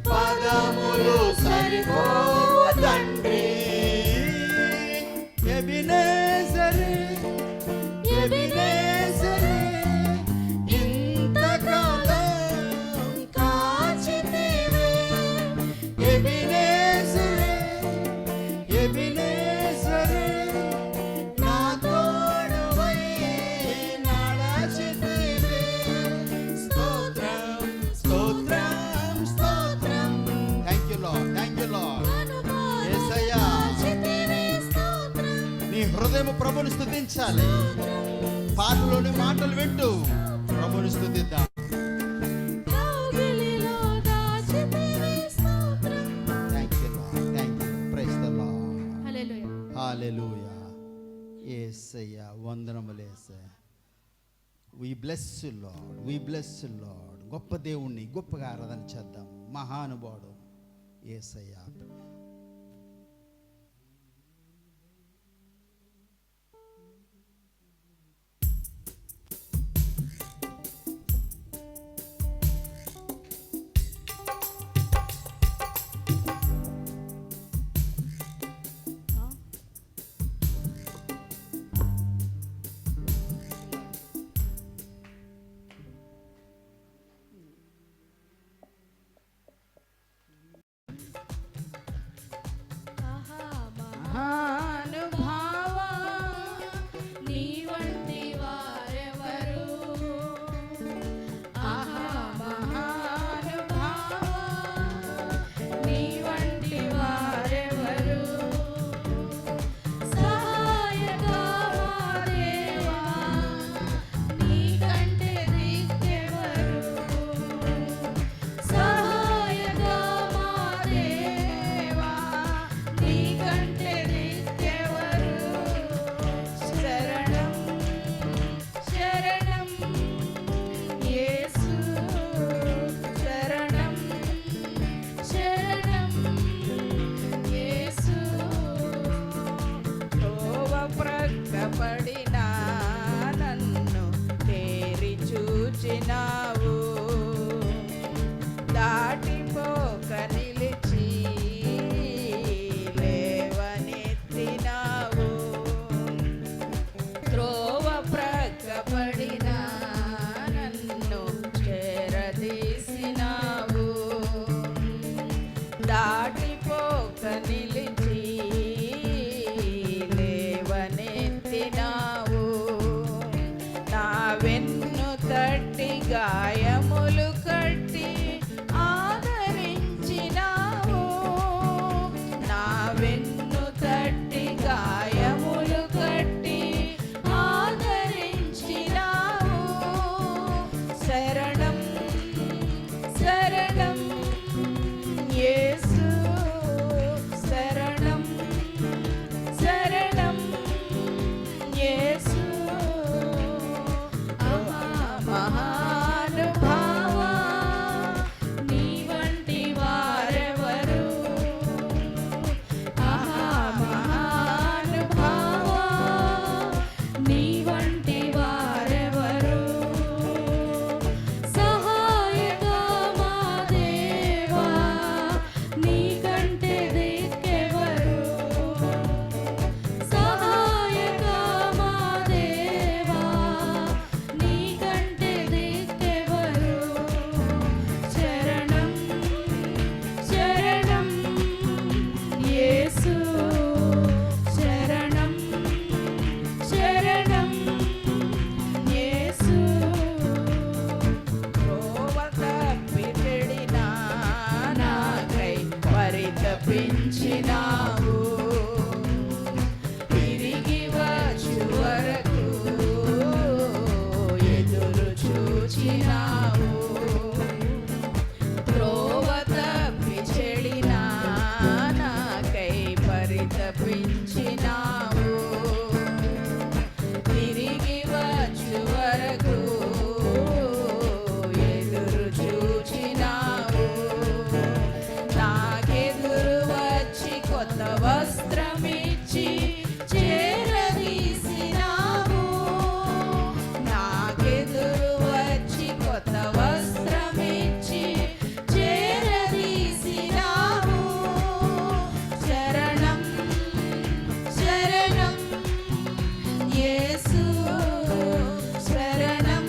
పదములు సరిపోవు తండ్రి. ఎబెనేజరే, ఎబెనేజరే, ఇంతకాలం కాచితివే. ఎబెనేజరే, ఎబెనేజరే, నా తోడువై నడచితివే. స్తోత్రం, స్తోత్రం, స్తోత్రం. Thank you Lord, thank you Lord. యేసయ్యా, నీ హృదయం ప్రభుని స్తుతించాలి. పాటలోని మాటలు వింటూ ప్రభుని స్తుతిద్దాం. కౌగిలిలో దాచితివే స్తోత్రం. Thank you Lord, thank you. Praise the Lord. Hallelujah. Hallelujah. యేసయ్యా, వందనములు యేసయ్యా. We bless you Lord, we bless you Lord. గొప్ప దేవుణ్ణి గొప్పగా ఆరాధన చేద్దాం. మహానుభావుడు యేసయ్యా. మహానుభావా, నీ వంటి వారెవరు? ఆహా మహానుభావా, నీ వంటి వారెవరు? సహాయగా మా దేవా, నీకంటే దిక్కెవరు? సహాయగా మా దేవా, నీకంటే దిక్కెవరు? శరణం, శరణం యేసు, శరణం, శరణం యేసు. త్రోవ ప్రక్కపడిన నన్ను తేరి చూచినావు, దాటిపోక నిలిచి లేవనెత్తినావు. త్రోవ ప్రక్కపడిన నన్ను చేరదీసినావు, దాటిపోక నిలిచి లేవనెత్తినావు. చూచినావు తిరిగి వచ్చు వరకు ఎదురు చూచినావు త్రోవ తప్పి చెడినా నాకై పరితపించినావు తిరిగి వచ్చు వరకు ఎదురు చూచినావు నాకెదురు వచ్చి కొత్త వస్త్రమిచ్చి చేరదీసినావు నాకెదురు వచ్చి కొత్త వస్త్రమిచ్చి చేరదీసినావు శరణం శరణం యేసు శరణం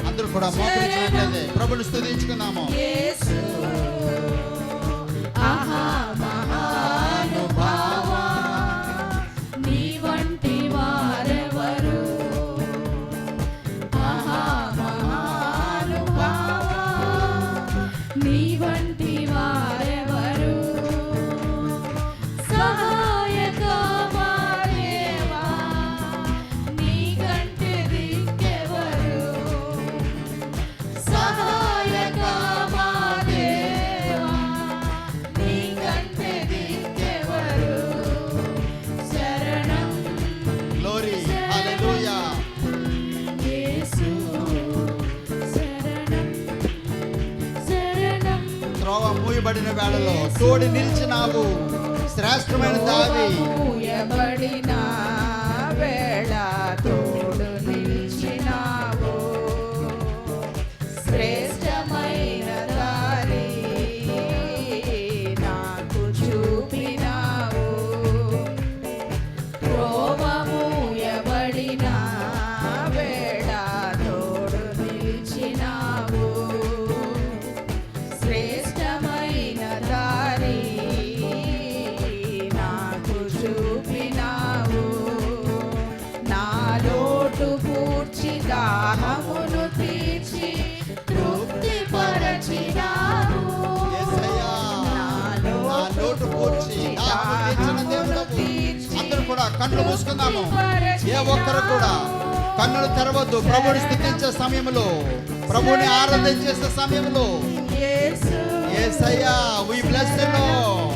అందరూ కూడా మోకరించినట్లయితే ప్రభుని స్తుతించుకుందాము. యేసు ఆహా మహానుభావా నీ వంటి వారెవరు ఆహా మహానుభావా నీ వంటి వారెవరు సహాయక మా దేవా నీకంటే దిక్కెవరు సహాయక మా దేవా నీకంటే దిక్కెవరు శరణం గ్లోరీ హల్లెలూయా. యేసు శరణం శరణం త్రోవ మూయబడిన వేళలో తోడి నిలిచినావు శ్రేష్టమైన దావి. మూయబడిన వేళ తోడు నిలిచినావు శ్రేష్టమైన దారి నాకు చూపినావు త్రోవ మూయబడిన వేళ తోడు నిలిచినావు శ్రేష్టమైన దారి నాకు చూపినావు నా లోటు పూడ్చి దాహమును తీర్చి తృప్తి పరచినావు యేసయ్యా, నా నా లోటు పూడ్చి దాహము తీర్చిన దేవుడవు. అందరూ కూడా కన్నులు మూసుకుందాము. ఏ ఒక్కరు కూడా కన్నులు తెరవద్దు. ప్రభుని స్తుతించే సమయంలో, ప్రభుని ఆరాధన చేసే సమయంలో యేసు యేసయ్యా వి బ్లెస్ యు లార్డ్.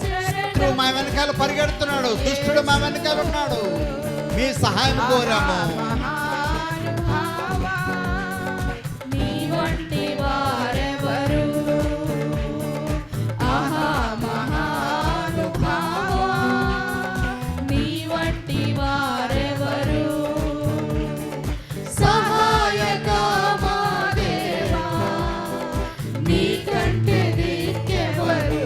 శత్రువు మా వెనకాల పరిగెడుతున్నాడు, దుష్టుడు మా వెనకాల ఉన్నాడు. మీ సహాయం కోరాము. మహానుభావా నీ వంటి వారెవరు ఆహా మహానుభావా నీ వంటి వారెవరు సహాయక మా దేవా నీకంటే దిక్కెవరు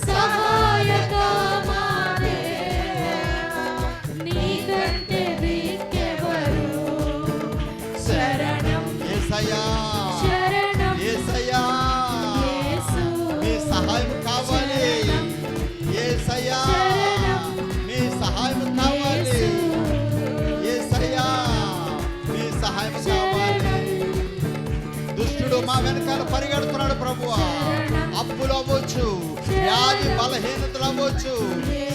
సహాయక మా దేవా నీకంటే దిక్కెవరు శరణం యేసయ్యా, శరణం యేసయ్యా, యేసు మీ సహాయం కావాలి. యేసయ్యా, మీ సహాయం కావాలి. యేసయ్యా, మీ సహాయం కావాలి. దుష్టుడు మా వెనకాల పరిగెడుతున్నాడు ప్రభువా. అప్పులు అవ్వచ్చు, వ్యాధి బలహీనతలు అవ్వచ్చు,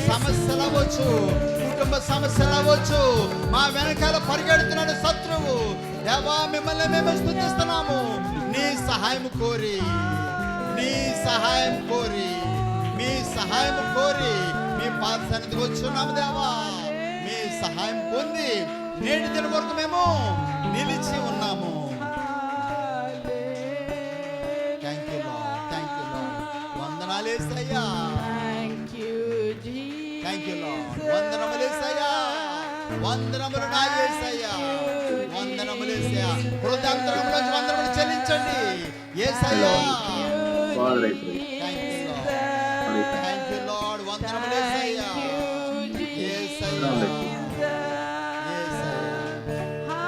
సమస్యలు అవ్వచ్చు, కుటుంబ సమస్యలు అవ్వచ్చు, మా వెనకాల పరిగెడుతున్నాడు శత్రువు. దేవా, మిమ్మల్ని మేము స్తుతిస్తున్నాము. నీ సహాయం కోరి, నీ సహాయం కోరి, మీ సహాయం కోరి మీ పాద సన్నిధికి వచ్చున్నాము దేవా. మీ సహాయం పొంది నేటి దిన వరకు మేము నిలిచి ఉన్నాము. Thank you Lord, thank you Lord. వందనాలు యేసయ్యా, thank you Jesus thank you Lord. వందనములు యేసయ్యా, వందనములు నా యేసయ్యా, వందనములు యేసయ్యా. హృదయాంతరంలోంచి వందనములు చెల్లించండి యేసయ్యా. Thank you Lord, thank you Lord. వందనములు యేసయ్యా, యేసయ్యా, యేసయ్యా.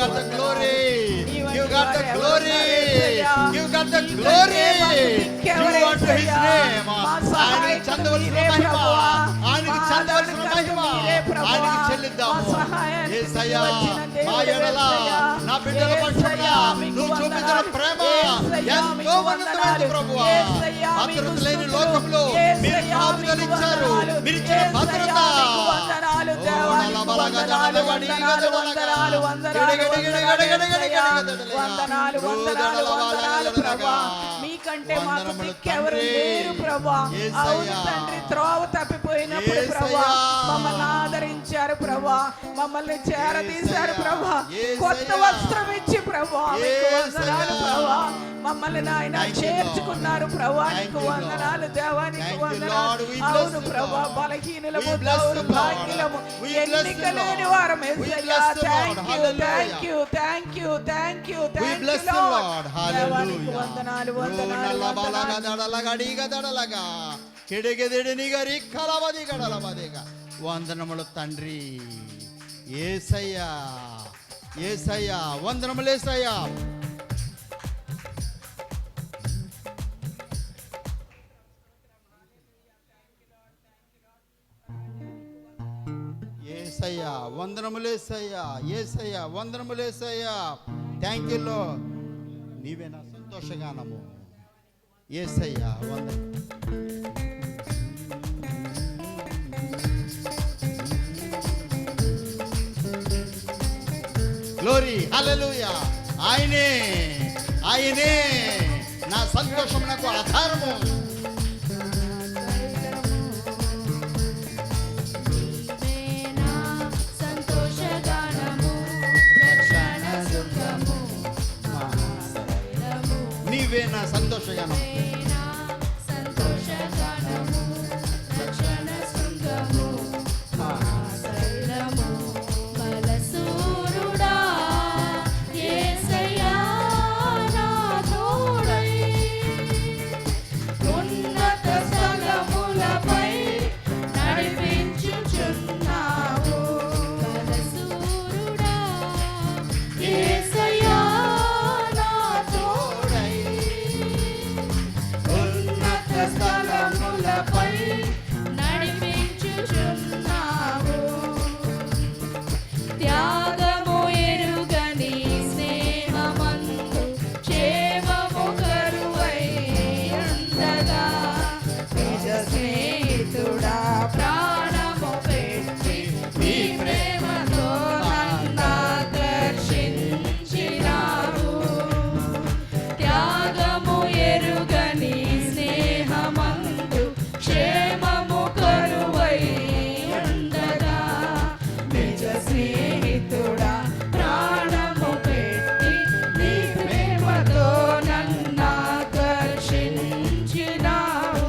got the glory. నీవు You got the వారు glory. ఎవరున్నారేసయ్యా? You got the నీకంటే glory. మాకు You దిక్కెవరేసయ్యా? want his name. మా ఆయనకి సహాయకుడు చెందవలసిన మీరే మహిమ, ప్రభువా. ఆయనకి మా చెందవలసిన ఆదరణకర్త మహిమ మీరే ప్రభువా. ఆయనకి చెల్లిద్దాము. మా సహాయానికి యేసయ్యా, వచ్చిన మా దేవుడు ఎడల యేసయ్యా. నా బిడ్డల పక్షాన యేసయ్యా, మీకు నువ్వు చూపించిన వందనాలు. ప్రేమ యేసయ్యా, ఎంతో మీకు ఉన్నతమైనది వందనాలు. ప్రభువా. యేసయ్యా, మీకు భద్రత లేని స్తుతులు. లోకంలో మీరు యేసయ్యా, కాపుదలు మీకు ఇచ్చారు. వందనాలు. మీరు ఇచ్చిన భద్రత. యేసయ్యా, మీకు వందనాలు ఓ, దేవా, నీకు నలబలగ వందనాలు, జలబడి వందనాలు, గదలగ. వందనాలు, వందనాలు, గడగడ గడగడ యేసయ్యా. గడగడ. వందనాలు, ఓ, వందనాలు, దడలబ వందనాలు జలబడ. ప్రభా. మీకంటే మాకు వందనములు దిక్కెవరు తండ్రి. లేరు ప్రభా. యేసయ్యా. అవును తండ్రి, త్రోవ తప్పిపోయినప్పుడు యేసయ్యా. ప్రభా మమ్మల్ని ఆదరించారు ప్రభా, మమ్మల్ని చేరదీశారు ప్రభా, యేసయ్యా. కొత్త వస్త్రం ఇచ్చి ప్రభా మీకు వందనాలు యేసయ్యా. ప్రభా. మమ్మల్ని నాయన Thank you, చేర్చుకున్నారు ప్రభా, Thank నీకు you, Lord. వందనాలు దేవా, నీకు Thank you, వందనాలు. Lord. We bless అవును you, ప్రభా, Lord. బలహీనులము We bless you, దౌర్భాగ్యులము Lord. We bless you, ఎన్నిక లేని Lord. వారం We Yesayya. bless you, Lord. Thank you, Hallelujah. Thank you, thank you, thank you, We thank bless you you, lord. Lord. దేవా, నీకు Hallelujah. వందనాలు, ఓ, వందనాలు, నల్లబలగ వందనాలు. దడలగ డీగ దడలగ. కిడిగిదిడినిగ రిక్కలబది గడలబదిగ. వందనములు తండ్రి యేసయ్యా, యేసయ్యా, వందనములు యేసయ్యా. యేసయ్యా, వందనములు యేసయ్యా, యేసయ్యా, వందనములు యేసయ్యా. Thank you lord. నీవే నా సంతోషగానము యేసయ్యా. వందనం. గ్లోరీ, హల్లెలూయా. ఆయనే, ఆయనే నా సంతోషమునకు ఆధారము. నీవేనా సంతోషగానము, రక్షణ శృంగము, మహాశైలము. నీవే నా సంతోషగానం. నీవేనా సంతోషగానము, రక్షణ శృంగము, మహాశైలము. బలశూరుడా, యేసయ్యా నా తోడై, ఉన్నత స్థలములపై నడిపించుచున్నావు. బలశూరుడా, యేసయ్యా నా తోడై, ఉన్నత స్థలములపై నడిపించుచున్నావు. త్యాగము ఎరుగని స్నేహమందు క్షేమము కరువై ఉండగా, నిజ స్నేహితుడా ప్రాణము పెట్టి నీ ప్రేమతో నన్నాకర్షించినావు. త్యాగము ఎరుగని స్నేహమందు క్షేమము కరువై ఉండగా, నిజ స్నేహితుడా ప్రాణము పెట్టి నీ ప్రేమతో నన్నాకర్షించినావు.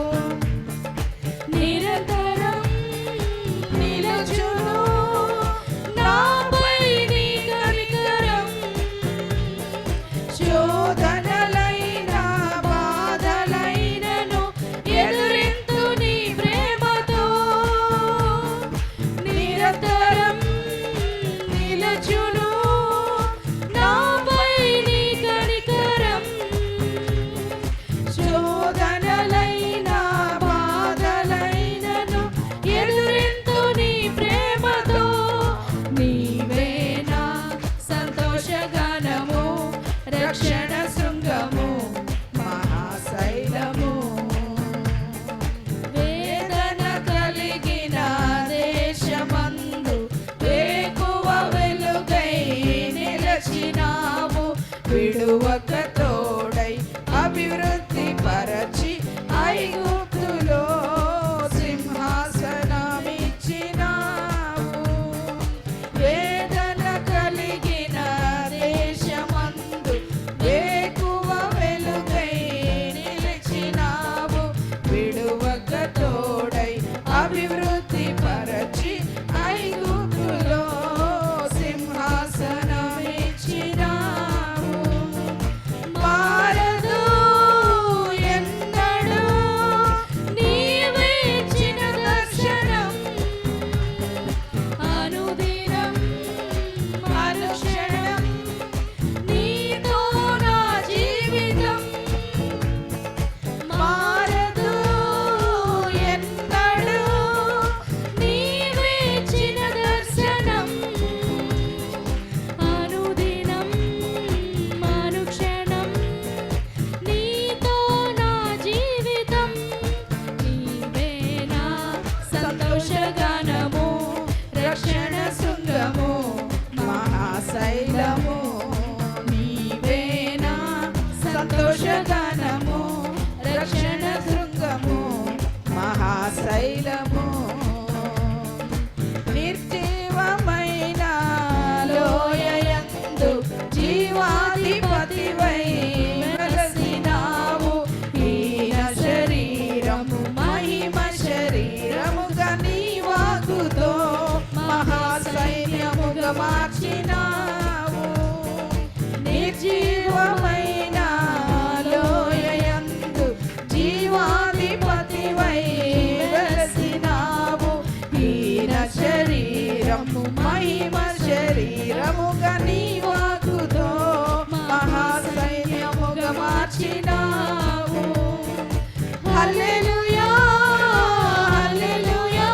నిరంతరం నిలచును నాపై నీ కనికరం, శోధనలైన బాధలైనను ఎదురింతు నీ ప్రేమతో. నిరంతరం నిలచును నాపై నీ కనికరం, శోధనలైన బాధలైనను ఎదురింతు నీ ప్రేమతో. నీవే నా సంతోషగానము, రక్షణ శృంగము, మహాశైలము. వేదన కలిగిన దేశమందు వేకువ వెలుగై నిలచినావు. విడువక తోడై అభివృద్ధి పరచి ఐగుప్తులో సింహాసనమిచ్చినావు. వేదన కలిగిన దేశమందు వేకువ వెలుగై నిలిచినావు. విడువక తోడై అభివృద్ధి పరచి ఐగుప్తులో సింహాసనమిచ్చినావు. మారదు శైలము నిర్జీవమైన లోయయందు జీవాధిపతివై వెలసినావు. హీన శరీరము మహిమ శరీరముగా నీ వాక్కుతో మహాసైన్యముగా మార్చినావు. నిర్జీవమైన లోయయందు జీవాధిపతివై వెలసినావు. హీన శరీరము మహిమ శరీరముగా నీ వాక్కుతో మహాసైన్యముగా మార్చినావు. హల్లెలూయా హల్లెలూయా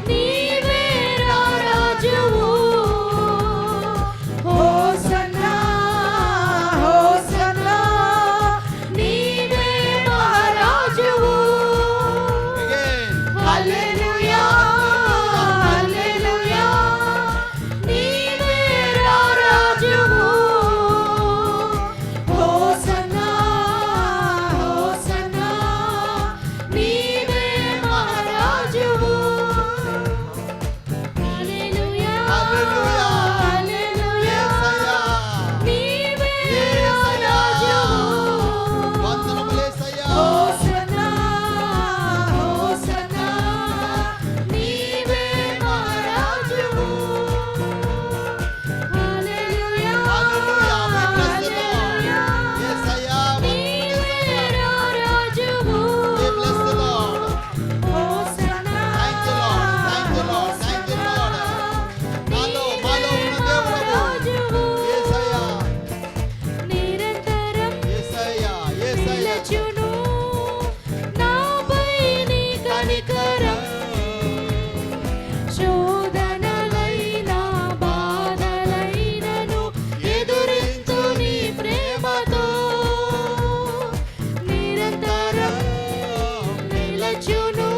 నీవే రాజువు. హోసన్నా హోసన్నా నీవే మహారాజువు. హల్లెలూయా హల్లెలూయా నీవే రాజువు. హోసన్నా హోసన్నా నీవే మహారాజువు. హల్లెలూయా హల్లెలూయా. హల్లెలూయా నీవే రాజువు. వందనములేసయ్యా. హోసన్నా హోసన్నా నీవే మహారాజువు. హల్లెలూయా హల్లెలూయా. We bless the Lord. Yes, అయ్యా. నీవే రాజువు. We bless the Lord. Hosanna Thank you, Lord. Thank you, Lord. Thank you, Lord. మాలో ఉన్న దేవుడవు. రాజువు. యేసయ్యా. నిరంతరం యేసయ్యా. యేసయ్యా. నిలచును నాపై నీ కనికరం. శోధనలైన బాధలైనను ఎదురించు నీ ప్రేమతో. నిరంతరం నిలచును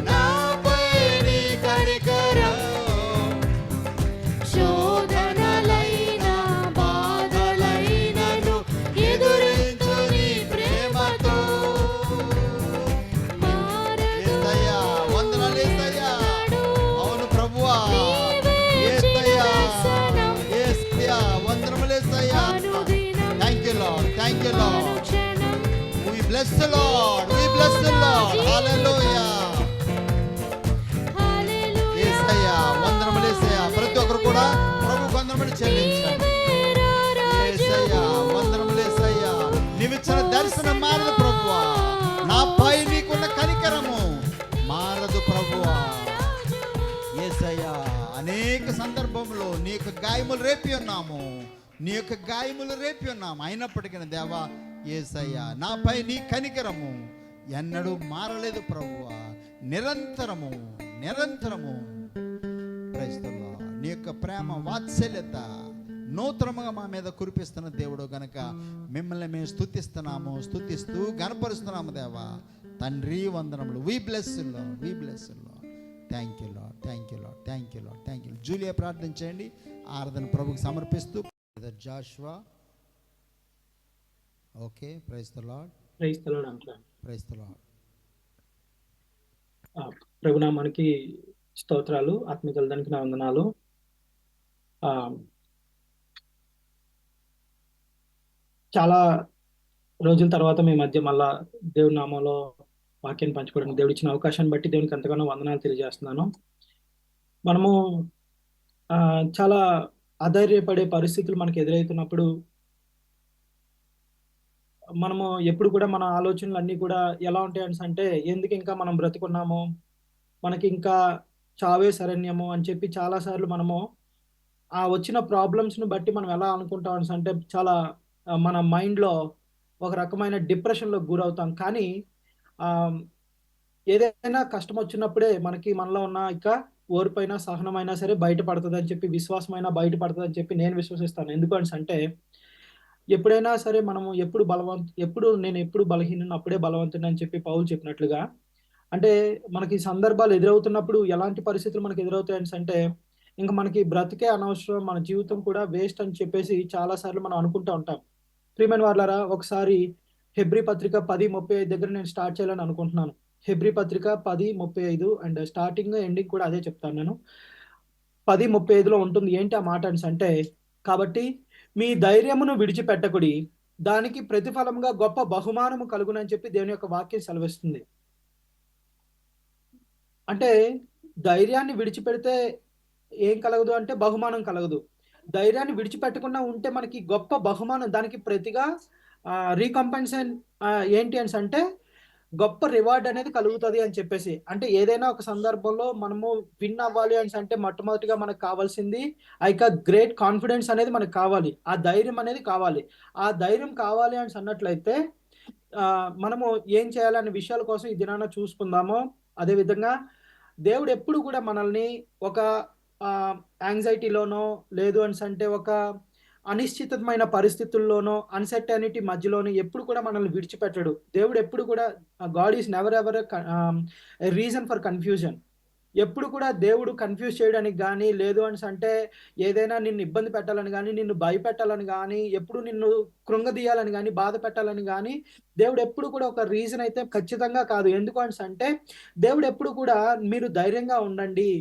నాపై నీ కనికరం. శోధనలైన బాధలైనను ఎదురించు నీ ప్రేమతో. యేసయ్యా. వందనాలు యేసయ్యా. అవును ప్రభువా. నీవే యేసయ్యా. చిరదర్శనం. యేసయ్యా. వందనములు యేసయ్యా. అనుదినం Thank you, Lord. Thank you, Lord. Anukshanam We bless the Lord. We bless the Lord. Hallelujah. హల్లెలూయా. యేసయ్యా. వందనములు యేసయ్యా. ప్రతి ఒక్కరు కూడా ప్రభువుకు వందనములు చెల్లించండి. యేసయ్యా. వందనములు యేసయ్యా. నీవిచ్చిన దర్శనం మారదు ప్రభువా. నాపై నీకున్న కనికరము మారదు ప్రభువా. యేసయ్యా. అనేక సందర్భంలో నీ యొక్క గాయములు రేపి ఉన్నాము. నీ యొక్క గాయములు రేపి ఉన్నాము. అయినప్పటికీ దేవా యేసయ్యా, నాపై నీ కనికరము ఎన్నడూ మారలేదు ప్రభువా. నిరంతరము నిరంతరము క్రైస్తవులు నీ యొక్క ప్రేమ వాత్సల్యత నూతనముగా మా మీద కురిపిస్తున్న దేవుడు గనక మిమ్మల్ని మేము స్తుతిస్తున్నాము. స్తుతిస్తూ గణపరుస్తున్నాము దేవా. తండ్రి వందనములు. We bless Lord. We bless Lord. Thank you Lord. Thank you Lord. Thank you Lord. Thank you. Julia ప్రార్థన చేయండి. ఆరాధన ప్రభుకు సమర్పిస్తూ Joshua. Okay. Praise the Lord. Praise the Lord uncle. Praise the Lord. ప్రభునామానికి స్తోత్రాలు, ఆత్మీయులందరికీ నా వందనాలు. చాలా రోజుల తర్వాత మీ మధ్య మళ్ళా దేవుడి నామంలో వాక్యాన్ని పంచుకోవడానికి దేవుడు ఇచ్చిన అవకాశాన్ని బట్టి దేవునికి ఎంతగానో వందనాలు తెలియజేస్తున్నాను. మనము చాలా అధైర్యపడే పరిస్థితులు మనకు ఎదురవుతున్నప్పుడు మనము ఎప్పుడు కూడా మన ఆలోచనలు అన్నీ కూడా ఎలా ఉంటాయి అంటే ఎందుకు ఇంకా మనం బ్రతుకున్నాము, మనకి ఇంకా చావే శరణ్యము అని చెప్పి చాలాసార్లు మనము ఆ వచ్చిన ప్రాబ్లమ్స్ను బట్టి మనం ఎలా అనుకుంటాం అంటే చాలా మన మైండ్లో ఒక రకమైన డిప్రెషన్లోకి గురవుతాం. కానీ ఏదైనా కష్టం వచ్చినప్పుడే మనలో ఉన్న ఇక ఓర్పైనా సహనమైనా సరే బయటపడుతుంది అని చెప్పి, విశ్వాసమైనా బయటపడుతుంది అని చెప్పి నేను విశ్వసిస్తాను. ఎందుకంటే ఎప్పుడైనా సరే మనము నేను ఎప్పుడు బలహీనను అప్పుడే బలవంతుని అని చెప్పి పౌలు చెప్పినట్లుగా, అంటే మనకి సందర్భాలు ఎదురవుతున్నప్పుడు ఎలాంటి పరిస్థితులు మనకి ఎదురవుతాయని అంటే ఇంకా మనకి బ్రతికే అనవసరం, మన జీవితం కూడా వేస్ట్ అని చెప్పేసి చాలాసార్లు మనం అనుకుంటూ ఉంటాం. ప్రియమైన వాళ్ళారా, ఒకసారి హెబ్రీ పత్రిక 10:35 దగ్గర నేను స్టార్ట్ చేయాలని అనుకుంటున్నాను. హెబ్రీ పత్రిక 10:35 అండ్ స్టార్టింగ్ ఎండింగ్ కూడా అదే చెప్తాను నేను. 10:35లో ఉంటుంది. ఏంటి ఆ మాట అంటే, కాబట్టి మీ ధైర్యమును విడిచిపెట్టకుడి, దానికి ప్రతిఫలంగా గొప్ప బహుమానము కలుగునని చెప్పి దేవుని యొక్క వాక్యం సెలవిస్తుంది. అంటే ధైర్యాన్ని విడిచిపెడితే ఏం కలగదు అంటే బహుమానం కలగదు. ధైర్యాన్ని విడిచిపెట్టకుండా ఉంటే మనకి గొప్ప బహుమానం, దానికి ప్రతిగా రీకంపెన్సేషన్ ఏంటి అంటే గొప్ప రివార్డ్ అనేది కలుగుతుంది అని చెప్పేసి. అంటే ఏదైనా ఒక సందర్భంలో మనము విన్ అవ్వాలి అని అంటే మొట్టమొదటిగా మనకు కావాల్సింది ఆ యొక్క గ్రేట్ కాన్ఫిడెన్స్ అనేది మనకు కావాలి, ఆ ధైర్యం అనేది కావాలి. ఆ ధైర్యం కావాలి అని అన్నట్లయితే మనము ఏం చేయాలనే విషయాల కోసం ఈ దినాన చూసుకుందాము. అదేవిధంగా దేవుడు ఎప్పుడు కూడా మనల్ని ఒక యాంగ్జైటీలోనో లేదు అని అంటే ఒక అనిశ్చితమైన పరిస్థితుల్లోనో అన్సర్టనిటీ మధ్యలోనో ఎప్పుడు కూడా మనల్ని విడిచిపెట్టడు. దేవుడు ఎప్పుడు కూడా God is never ever reason for confusion. ఎప్పుడు కూడా దేవుడు కన్ఫ్యూజ్ చేయడానికి కానీ లేదు అని అంటే ఏదైనా నిన్ను ఇబ్బంది పెట్టాలని కానీ నిన్ను భయపెట్టాలని కానీ ఎప్పుడు నిన్ను కృంగదీయాలని కానీ బాధ పెట్టాలని కానీ దేవుడు ఎప్పుడు కూడా ఒక రీజన్ అయితే ఖచ్చితంగా కాదు. ఎందుకు అంటే దేవుడు ఎప్పుడు కూడా మీరు ధైర్యంగా ఉండండి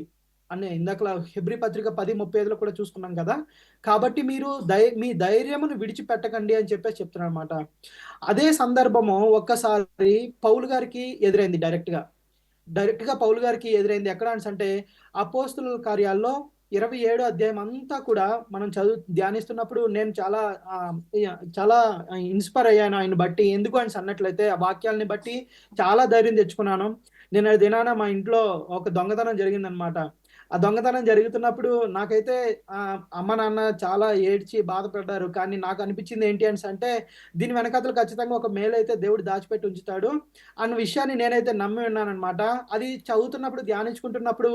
అని ఇందాక హెబ్రీ పత్రిక 10:35లో కూడా చూసుకున్నాం కదా. కాబట్టి మీరు మీ ధైర్యమును విడిచిపెట్టకండి అని చెప్పేసి చెప్తున్నారు అనమాట. అదే సందర్భము ఒక్కసారి పౌలు గారికి ఎదురైంది. డైరెక్ట్ గా పౌలు గారికి ఎదురైంది ఎక్కడ అంటే అపోస్తుల కార్యాల్లో 27వ అధ్యాయం అంతా కూడా మనం ధ్యానిస్తున్నప్పుడు నేను చాలా ఇన్స్పైర్ అయ్యాను ఆయన బట్టి. ఎందుకు అని అన్నట్లయితే ఆ వాక్యాలని బట్టి చాలా ధైర్యం తెచ్చుకున్నాను. నేను దినాన మా ఇంట్లో ఒక దొంగతనం జరిగిందనమాట. ఆ దొంగతనం జరుగుతున్నప్పుడు నాకైతే అమ్మ నాన్న చాలా ఏడ్చి బాధపడ్డారు. కానీ నాకు అనిపించింది ఏంటి అంటే దీని వెనకాతలు ఖచ్చితంగా ఒక మేలు అయితే దేవుడు దాచిపెట్టి ఉంచుతాడు అన్న విషయాన్ని నేనైతే నమ్మి ఉన్నానమాట. అది చదువుతున్నప్పుడు ధ్యానించుకుంటున్నప్పుడు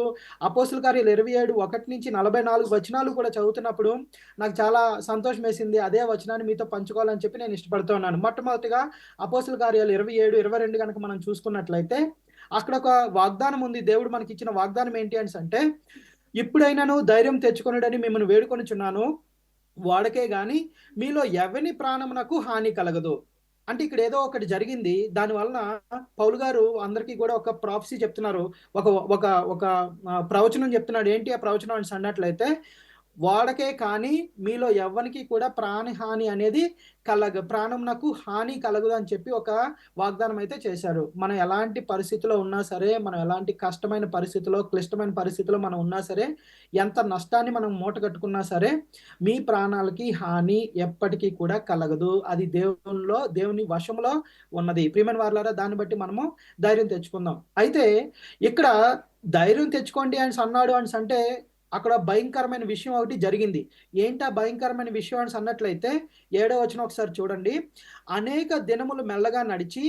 అపోస్తుల కార్యాలు 27:1-44 వచనాలు కూడా చదువుతున్నప్పుడు నాకు చాలా సంతోషం వేసింది. అదే వచనాన్ని మీతో పంచుకోవాలని చెప్పి నేను ఇష్టపడుతూ ఉన్నాను. మొట్టమొదటిగా అపోస్తుల కార్యాలు 27:22 కనుక మనం చూసుకున్నట్లయితే అక్కడ ఒక వాగ్దానం ఉంది. దేవుడు మనకి ఇచ్చిన వాగ్దానం ఏంటి అంటే ఇప్పుడైనాను ధైర్యం తెచ్చుకొనుడని మిమ్మల్ని వేడుకొనుచున్నాను, వాడకే గాని మీలో ఎవని ప్రాణమునకు హాని కలగదు. అంటే ఇక్కడ ఏదో ఒకటి జరిగింది, దాని వలన పౌలు గారు అందరికీ కూడా ఒక ప్రాఫెసీ చెప్తున్నారు, ఒక ఒక ఒక ప్రవచనం చెప్తున్నాడు. ఏంటి ఆ ప్రవచనం అని అన్నట్లయితే వాడకే కానీ మీలో ఎవ్వనికి కూడా ప్రాణహాని అనేది ప్రాణం నాకు హాని కలగదు అని చెప్పి ఒక వాగ్దానం అయితే చేశారు. మనం ఎలాంటి పరిస్థితిలో ఉన్నా సరే, మనం ఎలాంటి కష్టమైన పరిస్థితిలో క్లిష్టమైన పరిస్థితిలో మనం ఉన్నా సరే, ఎంత నష్టాన్ని మనం మూట కట్టుకున్నా సరే మీ ప్రాణాలకి హాని ఎప్పటికీ కూడా కలగదు. అది దేవుని వశంలో ఉన్నది. ప్రియమైన వారలారా, దాన్ని బట్టి మనము ధైర్యం తెచ్చుకుందాం. అయితే ఇక్కడ ధైర్యం తెచ్చుకోండి అని అన్నాడు అని అంటే అక్కడ భయంకరమైన విషయం ఒకటి జరిగింది. ఏంటా భయంకరమైన విషయం అని అన్నట్లయితే 7వ వచనం ఒకసారి చూడండి. అనేక దినములు మెల్లగా నడిచి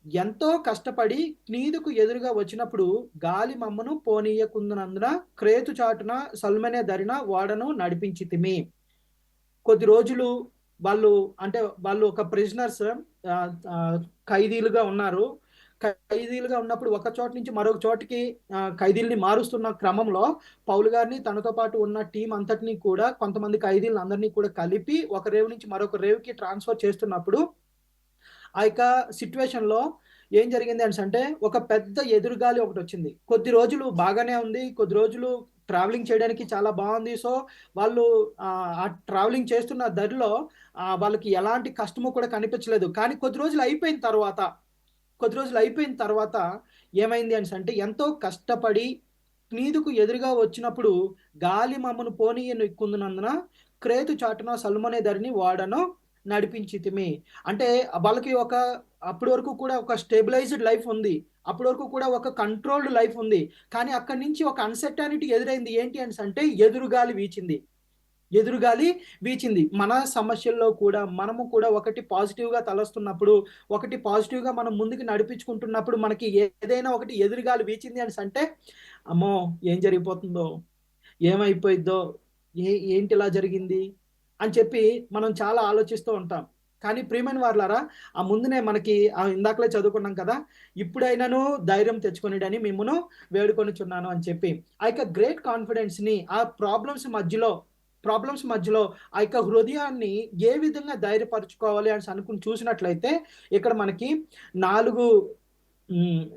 ఎంతో కష్టపడి క్నీదుకు ఎదురుగా వచ్చినప్పుడు గాలి మమ్మను పోనీయకుందునందున క్రేతు చాటున సల్మనే ధరిన ఓడను నడిపించితిమి. కొద్ది రోజులు వాళ్ళు ఒక ప్రిజనర్స్, ఖైదీలుగా ఉన్నారు. ఖైదీలుగా ఉన్నప్పుడు ఒక చోట నుంచి మరొక చోటికి ఖైదీల్ని మారుస్తున్న క్రమంలో పౌలు గారిని తనతో పాటు ఉన్న టీం అంతటినీ కూడా కొంతమంది ఖైదీలను అందరినీ కూడా కలిపి ఒక రేవు నుంచి మరొక రేవుకి ట్రాన్స్ఫర్ చేస్తున్నప్పుడు ఆ యొక్క సిచ్యువేషన్ లో ఏం జరిగింది అంటే ఒక పెద్ద ఎదురుగాలి ఒకటి వచ్చింది. కొద్ది రోజులు బాగానే ఉంది, కొద్ది రోజులు ట్రావెలింగ్ చేయడానికి చాలా బాగుంది. సో వాళ్ళు ఆ ట్రావెలింగ్ చేస్తున్న దారిలో వాళ్ళకి ఎలాంటి కష్టము కూడా కనిపించలేదు. కానీ కొద్ది రోజులు అయిపోయిన తర్వాత ఏమైంది అంటే ఎంతో కష్టపడి క్నీదుకు ఎదురుగా వచ్చినప్పుడు గాలి మమ్మను పోనీయను ఎక్కుందునందున క్రేతు చాటున సల్మనే ధరిని వాడను నడిపించితిమి. అంటే వాళ్ళకి అప్పటి వరకు కూడా ఒక స్టెబిలైజ్డ్ లైఫ్ ఉంది, అప్పటి వరకు కూడా ఒక కంట్రోల్డ్ లైఫ్ ఉంది. కానీ అక్కడి నుంచి ఒక అన్సర్టనిటీ ఎదురైంది. ఏంటి అంటే ఎదురుగాలి వీచింది. మన సమస్యల్లో కూడా మనము కూడా ఒకటి పాజిటివ్గా తలస్తున్నప్పుడు, ఒకటి పాజిటివ్గా మనం ముందుకు నడిపించుకుంటున్నప్పుడు మనకి ఏదైనా ఒకటి ఎదురుగాలి వీచింది అంటే అమ్మో ఏం జరిగిపోతుందో, ఏమైపోయిద్దో, ఏంటి ఇలా జరిగింది అని చెప్పి మనం చాలా ఆలోచిస్తూ ఉంటాం. కానీ ప్రియమైన వారలారా, ఆ ముందునే మనకి ఇందాకలే చదువుకున్నాం కదా, ఇప్పుడైనాను ధైర్యం తెచ్చుకొనిడని మిమ్మును వేడుకొనిచున్నాను అని చెప్పి ఆ యొక్క గ్రేట్ కాన్ఫిడెన్స్ ని ఆ ప్రాబ్లమ్స్ మధ్యలో ఆ యొక్క హృదయాన్ని ఏ విధంగా ధైర్యపరచుకోవాలి అని అనుకుని చూసినట్లయితే ఇక్కడ మనకి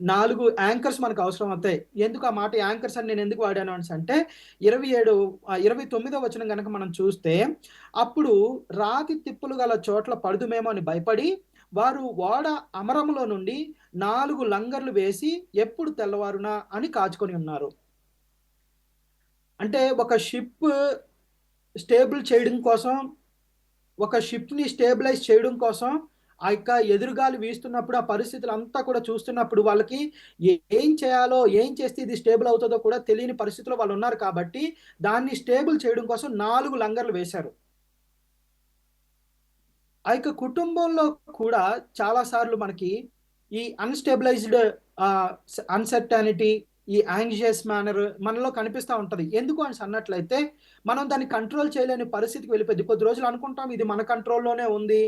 4 యాంకర్స్ మనకు అవసరం అవుతాయి. ఎందుకు ఆ మాట యాంకర్స్ అని నేను ఎందుకు వాడాను అంటే 29వ వచనం గనక మనం చూస్తే, అప్పుడు రాతి తిప్పులు గల చోట్ల పడుదుమేమో అని భయపడి వారు ఓడ అమరములో నుండి 4 లంగర్లు వేసి ఎప్పుడు తెల్లవారునా అని కాచుకొని ఉన్నారు. అంటే ఒక షిప్ స్టేబుల్ చేయడం కోసం, ఒక షిప్‌ని స్టేబిలైజ్ చేయడం కోసం ఆ యొక్క ఎదురుగాలి వీస్తున్నప్పుడు ఆ పరిస్థితులు అంతా కూడా చూస్తున్నప్పుడు వాళ్ళకి ఏం చేయాలో, ఏం చేస్తే ఇది స్టేబుల్ అవుతుందో కూడా తెలియని పరిస్థితిలో వాళ్ళు ఉన్నారు కాబట్టి దాన్ని స్టేబుల్ చేయడం కోసం 4 లంగర్లు వేశారు. ఆ యొక్క కుటుంబంలో కూడా చాలా సార్లు మనకి ఈ అన్‌స్టేబిలైజ్డ్ అన్‌సర్టెనిటీ, ఈ యాంగ్షియస్ మేనర్ మనలో కనిపిస్తా ఉంటది. ఎందుకు అనేసి అన్నట్లయితే మనం దాన్ని కంట్రోల్ చేయలేని పరిస్థితికి వెళ్ళిపోద్ది. కొద్ది రోజులు అనుకుంటాం ఇది మన కంట్రోల్‌లోనే ఉంది.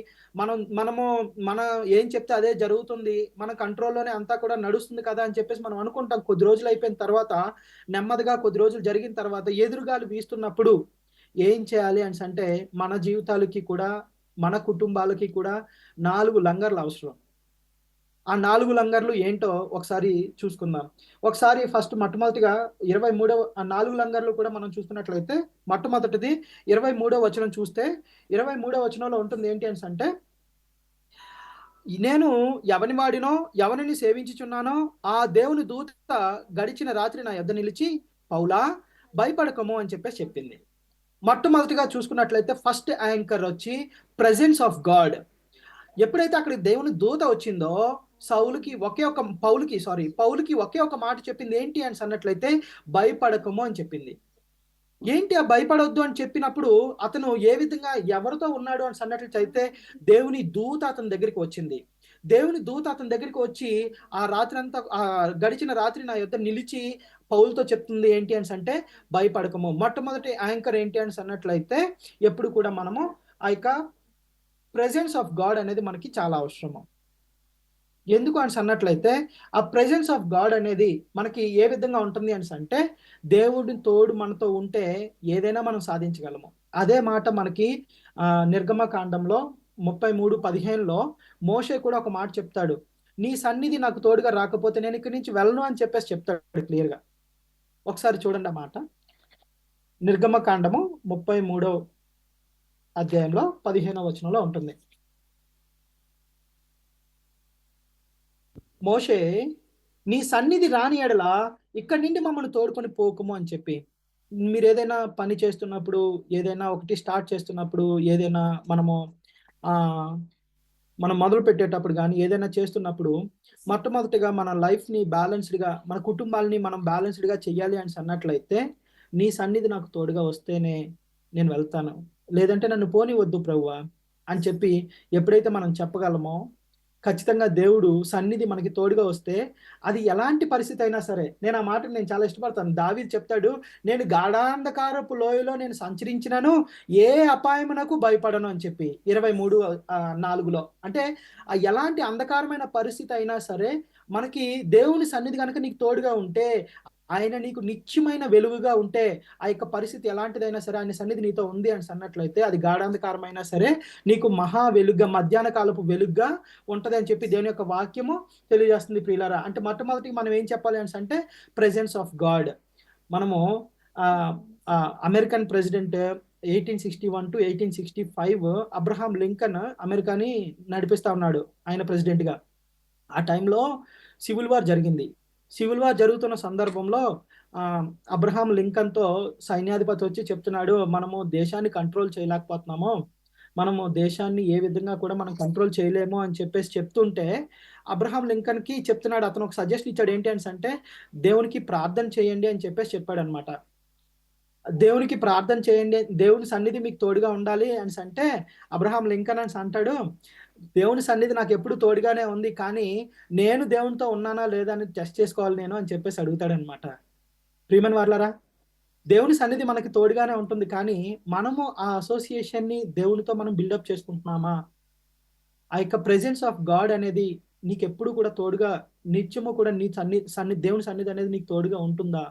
మనం ఏం చెప్తే అదే జరుగుతుంది. మన కంట్రోల్‌లోనే అంతా కూడా నడుస్తుంది కదా అని చెప్పేసి మనం అనుకుంటాం. కొద్ది రోజులు అయిపోయిన తర్వాత నెమ్మదిగా కొద్ది రోజులు జరిగిన తర్వాత ఎదురుగాలి వీస్తున్నప్పుడు ఏం చేయాలి అనేసంటే మన జీవితాలకి కూడా, మన కుటుంబాలకి కూడా 4 లంగర్లు అవసరం. ఆ 4 లంగర్లు ఏంటో ఒకసారి చూసుకుందాం. ఒకసారి మొట్టమొదటిగా 23వ 4 లంగర్లు కూడా మనం చూస్తున్నట్లయితే మొట్టమొదటిది 23వ వచనం చూస్తే 23వ వచనంలో ఉంటుంది ఏంటి అనేసంటే, నేను ఎవని వాడినో, ఎవరిని సేవించుచున్నానో ఆ దేవుని దూత గడిచిన రాత్రి నా యొద్ద నిలిచి పౌలా భయపడకము అని చెప్పేసి చెప్పింది. మొట్టమొదటిగా చూసుకున్నట్లయితే ఫస్ట్ యాంకర్ వచ్చి ప్రెజెన్స్ ఆఫ్ గాడ్. ఎప్పుడైతే అక్కడికి దేవుని దూత వచ్చిందో పౌలుకి ఒకే ఒక మాట చెప్పింది ఏంటి అని అన్నట్లయితే భయపడకము అని చెప్పింది. ఏంటి ఆ భయపడొద్దు అని చెప్పినప్పుడు అతను ఏ విధంగా ఎవరితో ఉన్నాడు అని అన్నట్లయితే దేవుని దూత అతని దగ్గరికి వచ్చింది. దేవుని దూత అతని దగ్గరికి వచ్చి ఆ రాత్రి అంతా గడిచిన రాత్రి నా యొద్ద నిలిచి పౌలుతో చెప్తుంది ఏంటి అని అంటే భయపడకము. మొట్టమొదటి యాంకర్ ఏంటి అని అన్నట్లయితే ఎప్పుడు కూడా మనము ఆ యొక్క ప్రెజెన్స్ ఆఫ్ గాడ్ అనేది మనకి చాలా అవసరము. ఎందుకు అని అన్నట్లయితే ఆ ప్రెజెన్స్ ఆఫ్ గాడ్ అనేది మనకి ఏ విధంగా ఉంటుంది అని అంటే దేవుడి తోడు మనతో ఉంటే ఏదైనా మనం సాధించగలము. అదే మాట మనకి నిర్గమకాండంలో 33:15లో మోషే కూడా ఒక మాట చెప్తాడు, నీ సన్నిధి నాకు తోడుగా రాకపోతే నేను ఇక్కడి నుంచి వెళ్ళను అని చెప్పేసి చెప్తాడు క్లియర్గా. ఒకసారి చూడండి ఆ మాట. నిర్గమకాండము 33వ అధ్యాయంలో 15వ వచనంలో ఉంటుంది. మోషే నీ సన్నిధి రాని ఎడల ఇక్కడి నుండి మమ్మల్ని తోడుకొని పోకుము అని చెప్పి. మీరు ఏదైనా పని చేస్తున్నప్పుడు, ఏదైనా ఒకటి స్టార్ట్ చేస్తున్నప్పుడు, ఏదైనా మనం మొదలు పెట్టేటప్పుడు కానీ ఏదైనా చేస్తున్నప్పుడు మొట్టమొదటిగా మన లైఫ్ని బ్యాలెన్స్డ్గా, మన కుటుంబాలని మనం బ్యాలెన్స్డ్గా చెయ్యాలి అని అన్నట్లయితే నీ సన్నిధి నాకు తోడుగా వస్తేనే నేను వెళ్తాను, లేదంటే నన్ను పోనివద్దు ప్రభువా అని చెప్పి ఎప్పుడైతే మనం చెప్పగలమో ఖచ్చితంగా దేవుడు సన్నిధి మనకి తోడుగా వస్తే అది ఎలాంటి పరిస్థితి అయినా సరే, నేను ఆ మాటను నేను చాలా ఇష్టపడతాను. దావీదు చెప్తాడు, నేను గాఢాంధకారపు లోయలో నేను సంచరించినను ఏ అపాయమునకు భయపడను అని చెప్పి 23:4లో. అంటే ఎలాంటి అంధకారమైన పరిస్థితి అయినా సరే మనకి దేవుని సన్నిధి కనుక నీకు తోడుగా ఉంటే, ఆయన నీకు నిత్యమైన వెలుగుగా ఉంటే, ఆ యొక్క పరిస్థితి ఎలాంటిదైనా సరే ఆయన సన్నిధి నీతో ఉంది అని అన్నట్లయితే అది గాఢాంధకారమైనా సరే నీకు మహా వెలుగ్గా, మధ్యాహ్న కాలపు వెలుగ్గా ఉంటది అని చెప్పి దేవుని యొక్క వాక్యము తెలియజేస్తుంది ప్రియులారా. అంటే మొట్టమొదటి మనం ఏం చెప్పాలి అని అంటే ప్రెజెన్స్ ఆఫ్ గాడ్. మనము American president 1861 to 1865 Abraham Lincoln అమెరికాని నడిపిస్తా ఉన్నాడు ఆయన ప్రెసిడెంట్గా. ఆ టైంలో సివిల్ వార్ జరిగింది. సివిల్ వార్ జరుగుతున్న సందర్భంలో అబ్రహాం లింకన్తో సైన్యాధిపతి వచ్చి చెప్తున్నాడు, మనము దేశాన్ని కంట్రోల్ చేయలేకపోతున్నాము, మనము దేశాన్ని ఏ విధంగా కూడా మనం కంట్రోల్ చేయలేము అని చెప్పేసి చెప్తుంటే అబ్రహాం లింకన్కి చెప్తున్నాడు, అతను ఒక సజెషన్ ఇచ్చాడు ఏంటి అని అంటే దేవునికి ప్రార్థన చేయండి అని చెప్పేసి చెప్పాడు అనమాట. దేవునికి ప్రార్థన చేయండి, దేవుని సన్నిధి మీకు తోడుగా ఉండాలి అని అంటే అబ్రహాం లింకన్ అని అంటాడు, దేవుని సన్నిధి నాకు ఎప్పుడు తోడుగానే ఉంది, కానీ నేను దేవునితో ఉన్నానా లేదా అని టెస్ట్ చేసుకోవాలి నేను అని చెప్పేసి అడుగుతాడు అనమాట. ప్రియమైన వారలారా, దేవుని సన్నిధి మనకి తోడుగానే ఉంటుంది, కానీ మనము ఆ అసోసియేషన్ని దేవునితో మనం బిల్డప్ చేసుకుంటున్నామా? ఆ యొక్క ప్రెజెన్స్ ఆఫ్ గాడ్ అనేది నీకు ఎప్పుడు కూడా తోడుగా, నిత్యము కూడా నీ దేవుని సన్నిధి అనేది నీకు తోడుగా ఉంటుందా?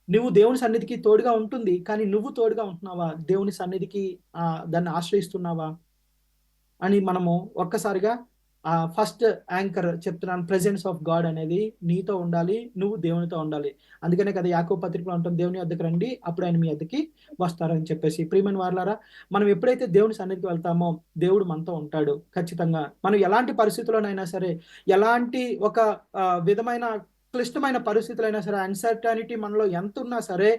నువ్వు దేవుని సన్నిధికి తోడుగా ఉంటుంది, కానీ నువ్వు తోడుగా ఉంటున్నావా? దేవుని సన్నిధికి దాన్ని ఆశ్రయిస్తున్నావా అని మనము ఒక్కసారిగా ఫస్ట్ యాంకర్ చెప్తున్నాను, ప్రెజెన్స్ ఆఫ్ గాడ్ అనేది నీతో ఉండాలి, నువ్వు దేవునితో ఉండాలి. అందుకనే కదా యాకోబు పత్రికలో ఉంటుంది, దేవుని వద్దకు రండి అప్పుడు ఆయన మీ వద్దకి వస్తారని చెప్పేసి. ప్రియమైన వారలారా, మనం ఎప్పుడైతే దేవుని సన్నిధికి వెళ్తామో దేవుడు మనతో ఉంటాడు ఖచ్చితంగా. మనం ఎలాంటి పరిస్థితుల్లోనైనా సరే, ఎలాంటి ఒక విధమైన క్లిష్టమైన పరిస్థితులైనా సరే, అన్సర్టనిటీ మనలో ఎంత ఉన్నా సరే,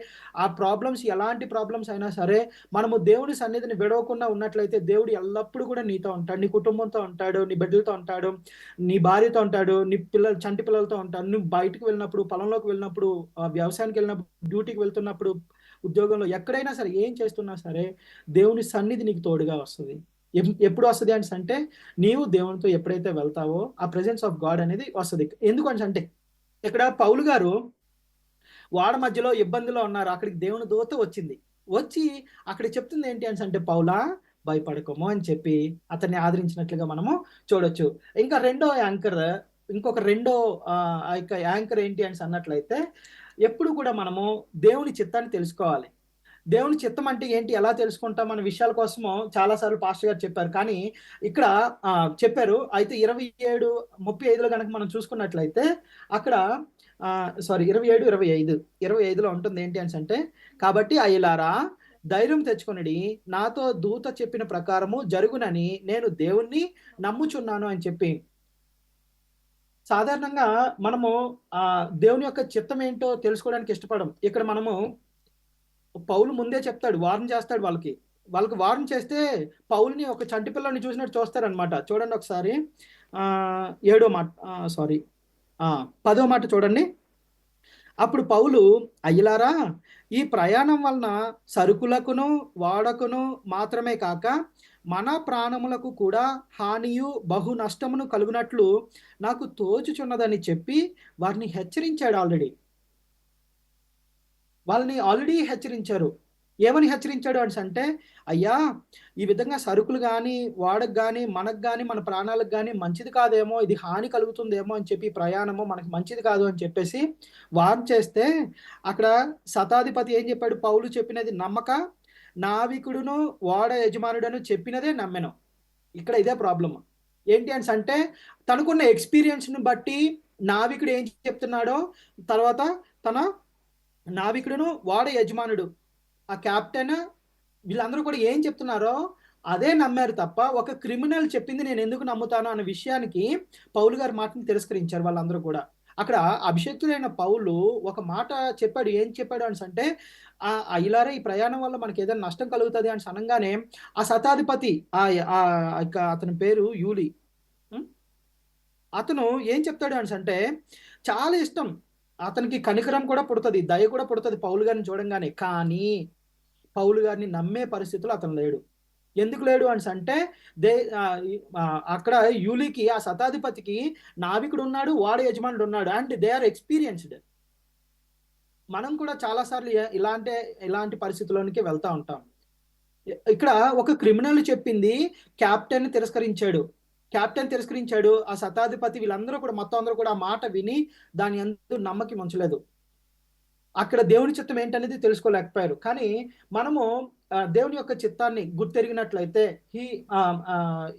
ఆ ప్రాబ్లమ్స్ ఎలాంటి ప్రాబ్లమ్స్ అయినా సరే, మనము దేవుని సన్నిధిని విడవకుండా ఉన్నట్లయితే దేవుడు ఎల్లప్పుడూ కూడా నీతో ఉంటాడు, నీ కుటుంబంతో ఉంటాడు, నీ బిడ్డలతో ఉంటాడు, నీ భార్యతో ఉంటాడు, నీ చంటి పిల్లలతో ఉంటాడు. నువ్వు బయటకు వెళ్ళినప్పుడు, పొలంలోకి వెళ్ళినప్పుడు, వ్యవసాయానికి వెళ్ళినప్పుడు, డ్యూటీకి వెళ్తున్నప్పుడు, ఉద్యోగంలో ఎక్కడైనా సరే, ఏం చేస్తున్నా సరే దేవుని సన్నిధి నీకు తోడుగా వస్తుంది. ఎప్పుడు వస్తుంది అంటే నీవు దేవునితో ఎప్పుడైతే వెళ్తావో ఆ ప్రెజెన్స్ ఆఫ్ గాడ్ అనేది వస్తుంది. ఎందుకు అంటే ఇక్కడ పౌలు గారు వాడ మధ్యలో ఇబ్బందిలో ఉన్నారు, అక్కడికి దేవుని దూత వచ్చి అక్కడ చెప్తుంది ఏంటి అంటే పౌలా భయపడకము అని చెప్పి అతన్ని ఆదరించినట్లుగా మనము చూడొచ్చు. ఇంకా ఇంకొక రెండో యాంకర్ ఏంటి అన్నట్లయితే, ఎప్పుడు కూడా మనము దేవుని చిత్తాన్ని తెలుసుకోవాలి. దేవుని చిత్తం అంటే ఏంటి, ఎలా తెలుసుకుంటాం అనే విషయాల కోసము చాలాసార్లు పాస్టర్ గారు చెప్పారు. కానీ ఇక్కడ చెప్పారు. అయితే 27:35లో కనుక మనం చూసుకున్నట్లయితే అక్కడ 25లో ఉంటుంది ఏంటి అంటే, కాబట్టి అయ్యలారా ధైర్యం తెచ్చుకొనిడి, నాతో దూత చెప్పిన ప్రకారము జరుగునని నేను దేవుణ్ణి నమ్ముచున్నాను అని చెప్పి. సాధారణంగా మనము దేవుని యొక్క చిత్తం ఏంటో తెలుసుకోవడానికి ఇష్టపడం. ఇక్కడ మనము పౌలు ముందే చెప్తాడు, వార్న్ చేస్తాడు వాళ్ళకి వార్న్ చేస్తే పౌల్ని ఒక చంటి పిల్లని చూసినట్టు చూస్తారనమాట. చూడండి ఒకసారి 10వ మాట చూడండి. అప్పుడు పౌలు, అయ్యలారా ఈ ప్రయాణం వలన సరుకులకును వాడకును మాత్రమే కాక మన ప్రాణములకు కూడా హానియు బహు నష్టమును కలుగునట్లు నాకు తోచుచున్నదని చెప్పి వారిని హెచ్చరించాడు. వాళ్ళని ఆల్రెడీ హెచ్చరించారు. ఏమని హెచ్చరించాడు అంటే, అయ్యా ఈ విధంగా సరుకులు కానీ వాడకు కానీ మనకు కానీ మన ప్రాణాలకు కానీ మంచిది కాదేమో, ఇది హాని కలుగుతుందేమో అని చెప్పి ప్రయాణము మనకి మంచిది కాదు అని చెప్పేసి వార్న్ చేస్తే, అక్కడ శతాధిపతి ఏం చెప్పాడు, పౌలు చెప్పినది నమ్మక నావికుడును వాడ యజమానుడను చెప్పినదే నమ్మెను. ఇక్కడ ఇదే ప్రాబ్లం ఏంటి అంటే, తనకున్న ఎక్స్పీరియన్స్ని బట్టి నావికుడు ఏం చెప్తున్నాడో, తర్వాత తన నావికుడును వాడ యజమానుడు, ఆ క్యాప్టెన్, వీళ్ళందరూ కూడా ఏం చెప్తున్నారో అదే నమ్మారు తప్ప ఒక క్రిమినల్ చెప్పింది నేను ఎందుకు నమ్ముతాను అనే విషయానికి పౌలు గారి మాటని తిరస్కరించారు వాళ్ళందరూ కూడా. అక్కడ అభిషేక్తుడైన పౌలు ఒక మాట చెప్పాడు. ఏం చెప్పాడు అంటే, అయ్యలారా ఈ ప్రయాణం వల్ల మనకి ఏదైనా నష్టం కలుగుతుంది అని అనగానే ఆ శతాధిపతి, అతని పేరు యూలి, అతను ఏం చెప్తాడు అంటే, చాలా ఇష్టం అతనికి, కనికరం కూడా పుడుతుంది, దయ కూడా పుడుతుంది పౌలు గారిని చూడంగానే. కానీ పౌలు గారిని నమ్మే పరిస్థితులు అతను లేడు. ఎందుకు లేడు అంటే, అక్కడ యూలికి, ఆ శతాధిపతికి నావికుడు ఉన్నాడు, వాడ యజమానుడు ఉన్నాడు, అండ్ దే ఆర్ ఎక్స్పీరియన్స్డ్. మనం కూడా చాలాసార్లు ఇలాంటి పరిస్థితుల్లోనికి వెళ్తూ ఉంటాం. ఇక్కడ ఒక క్రిమినల్ చెప్పింది క్యాప్టెన్ తిరస్కరించాడు, ఆ శతాధిపతి, వీళ్ళందరూ కూడా మొత్తం అందరూ కూడా ఆ మాట విని దాని యందు నమ్మకం ఉంచలేదు. అక్కడ దేవుని చిత్తం ఏంటనేది తెలుసుకోలేకపోయారు. కానీ మనము దేవుని యొక్క చిత్తాన్ని గుర్తెరిగినట్లయితే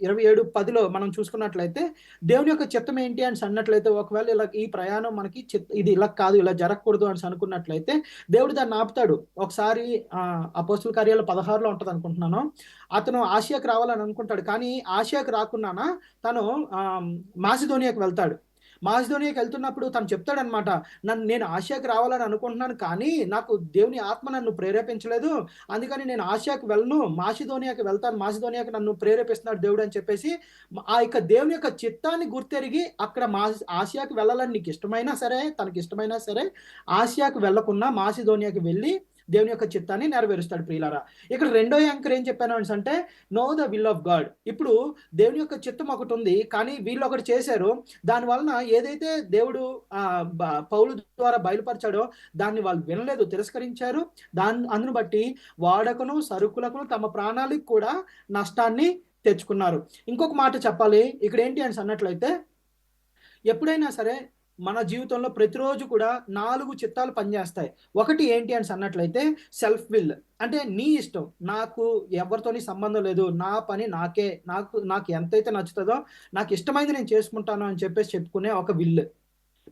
27:10లో మనం చూసుకున్నట్లయితే దేవుని యొక్క చిత్తం ఏంటి అని అన్నట్లయితే, ఒకవేళ ఇలా ఈ ప్రయాణం మనకి ఇది ఇలా కాదు, ఇలా జరగకూడదు అని అనుకున్నట్లయితే దేవుడు దాన్ని ఆపుతాడు. ఒకసారి అపోస్తుల కార్యాలు 16లో ఉంటుంది అనుకుంటున్నాను. అతను ఆసియాకు రావాలని అనుకుంటాడు, కానీ ఆసియాకు రాకున్నానా తను మాసిదోనియాకు వెళ్తాడు. మాసిదోనియాకి వెళ్తున్నప్పుడు తను చెప్తాడనమాట, నేను ఆసియాకి రావాలని అనుకుంటున్నాను, కానీ నాకు దేవుని ఆత్మ నన్ను ప్రేరేపించలేదు, అందుకని నేను ఆసియాకి వెళ్ళను, మాసిదోనియాకి వెళ్తాను, మాసిదోనియాకి నన్ను ప్రేరేపిస్తున్నాడు దేవుడు అని చెప్పేసి ఆ యొక్క దేవుని యొక్క చిత్తాన్ని గుర్తెరిగి అక్కడ ఆసియాకి వెళ్ళాలని నీకు ఇష్టమైనా సరే, తనకి ఇష్టమైనా సరే, ఆసియాకి వెళ్ళకున్నా మాసిదోనియాకి వెళ్ళి దేవుని యొక్క చిత్తాన్ని నెరవేరుస్తాడు. ప్రియులారా, ఇక్కడ రెండో యాంకర్ ఏం చెప్పాను అంటే, know the will of God. ఇప్పుడు దేవుని యొక్క చిత్తం ఒకటి ఉంది, కానీ వీళ్ళు ఒకటి చేశారు. దాని వలన ఏదైతే దేవుడు పౌలు ద్వారా బయలుపరిచాడో దాన్ని వాళ్ళు వినలేదు, తిరస్కరించారు. అందును బట్టి వాడకును సరుకులకును తమ ప్రాణాలకు కూడా నష్టాన్ని తెచ్చుకున్నారు. ఇంకొక మాట చెప్పాలి ఇక్కడ ఏంటి అని అన్నట్లయితే, ఎప్పుడైనా సరే మన జీవితంలో ప్రతిరోజు కూడా 4 చిత్తాలు పనిచేస్తాయి. ఒకటి ఏంటి అని అన్నట్లయితే సెల్ఫ్ విల్, అంటే నీ ఇష్టం, నాకు ఎవరితోని సంబంధం లేదు, నా పని నాకే, నాకు ఎంతైతే నచ్చుతుందో నాకు ఇష్టమైంది నేను చేసుకుంటాను అని చెప్పేసి చెప్పుకునే ఒక విల్.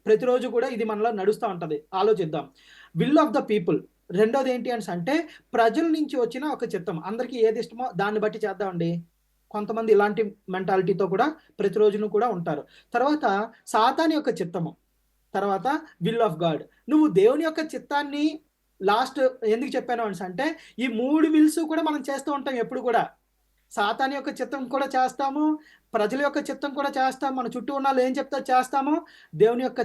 ప్రతిరోజు కూడా ఇది మనలో నడుస్తూ ఉంటుంది. ఆలోచిద్దాం. Will of the people. రెండోది ఏంటి అని అంటే ప్రజల నుంచి వచ్చిన ఒక చిత్తం. అందరికీ ఏది ఇష్టమో దాన్ని బట్టి చేద్దామండి. కొంతమంది ఇలాంటి మెంటాలిటీతో కూడా ప్రతిరోజును కూడా ఉంటారు. తర్వాత సాతాని యొక్క చిత్తము, తర్వాత విల్ ఆఫ్ గాడ్. నువ్వు దేవుని యొక్క చిత్తాన్ని లాస్ట్ ఎందుకు చెప్పాను అని అంటే ఈ 3 విల్స్ కూడా మనం చేస్తూ ఉంటాం ఎప్పుడు కూడా. సాతాని యొక్క చిత్తం కూడా చేస్తాము, ప్రజల యొక్క చిత్తం కూడా చేస్తాము, మన చుట్టూ ఉన్న వాళ్ళు ఏం చెప్తే చేస్తాము, దేవుని యొక్క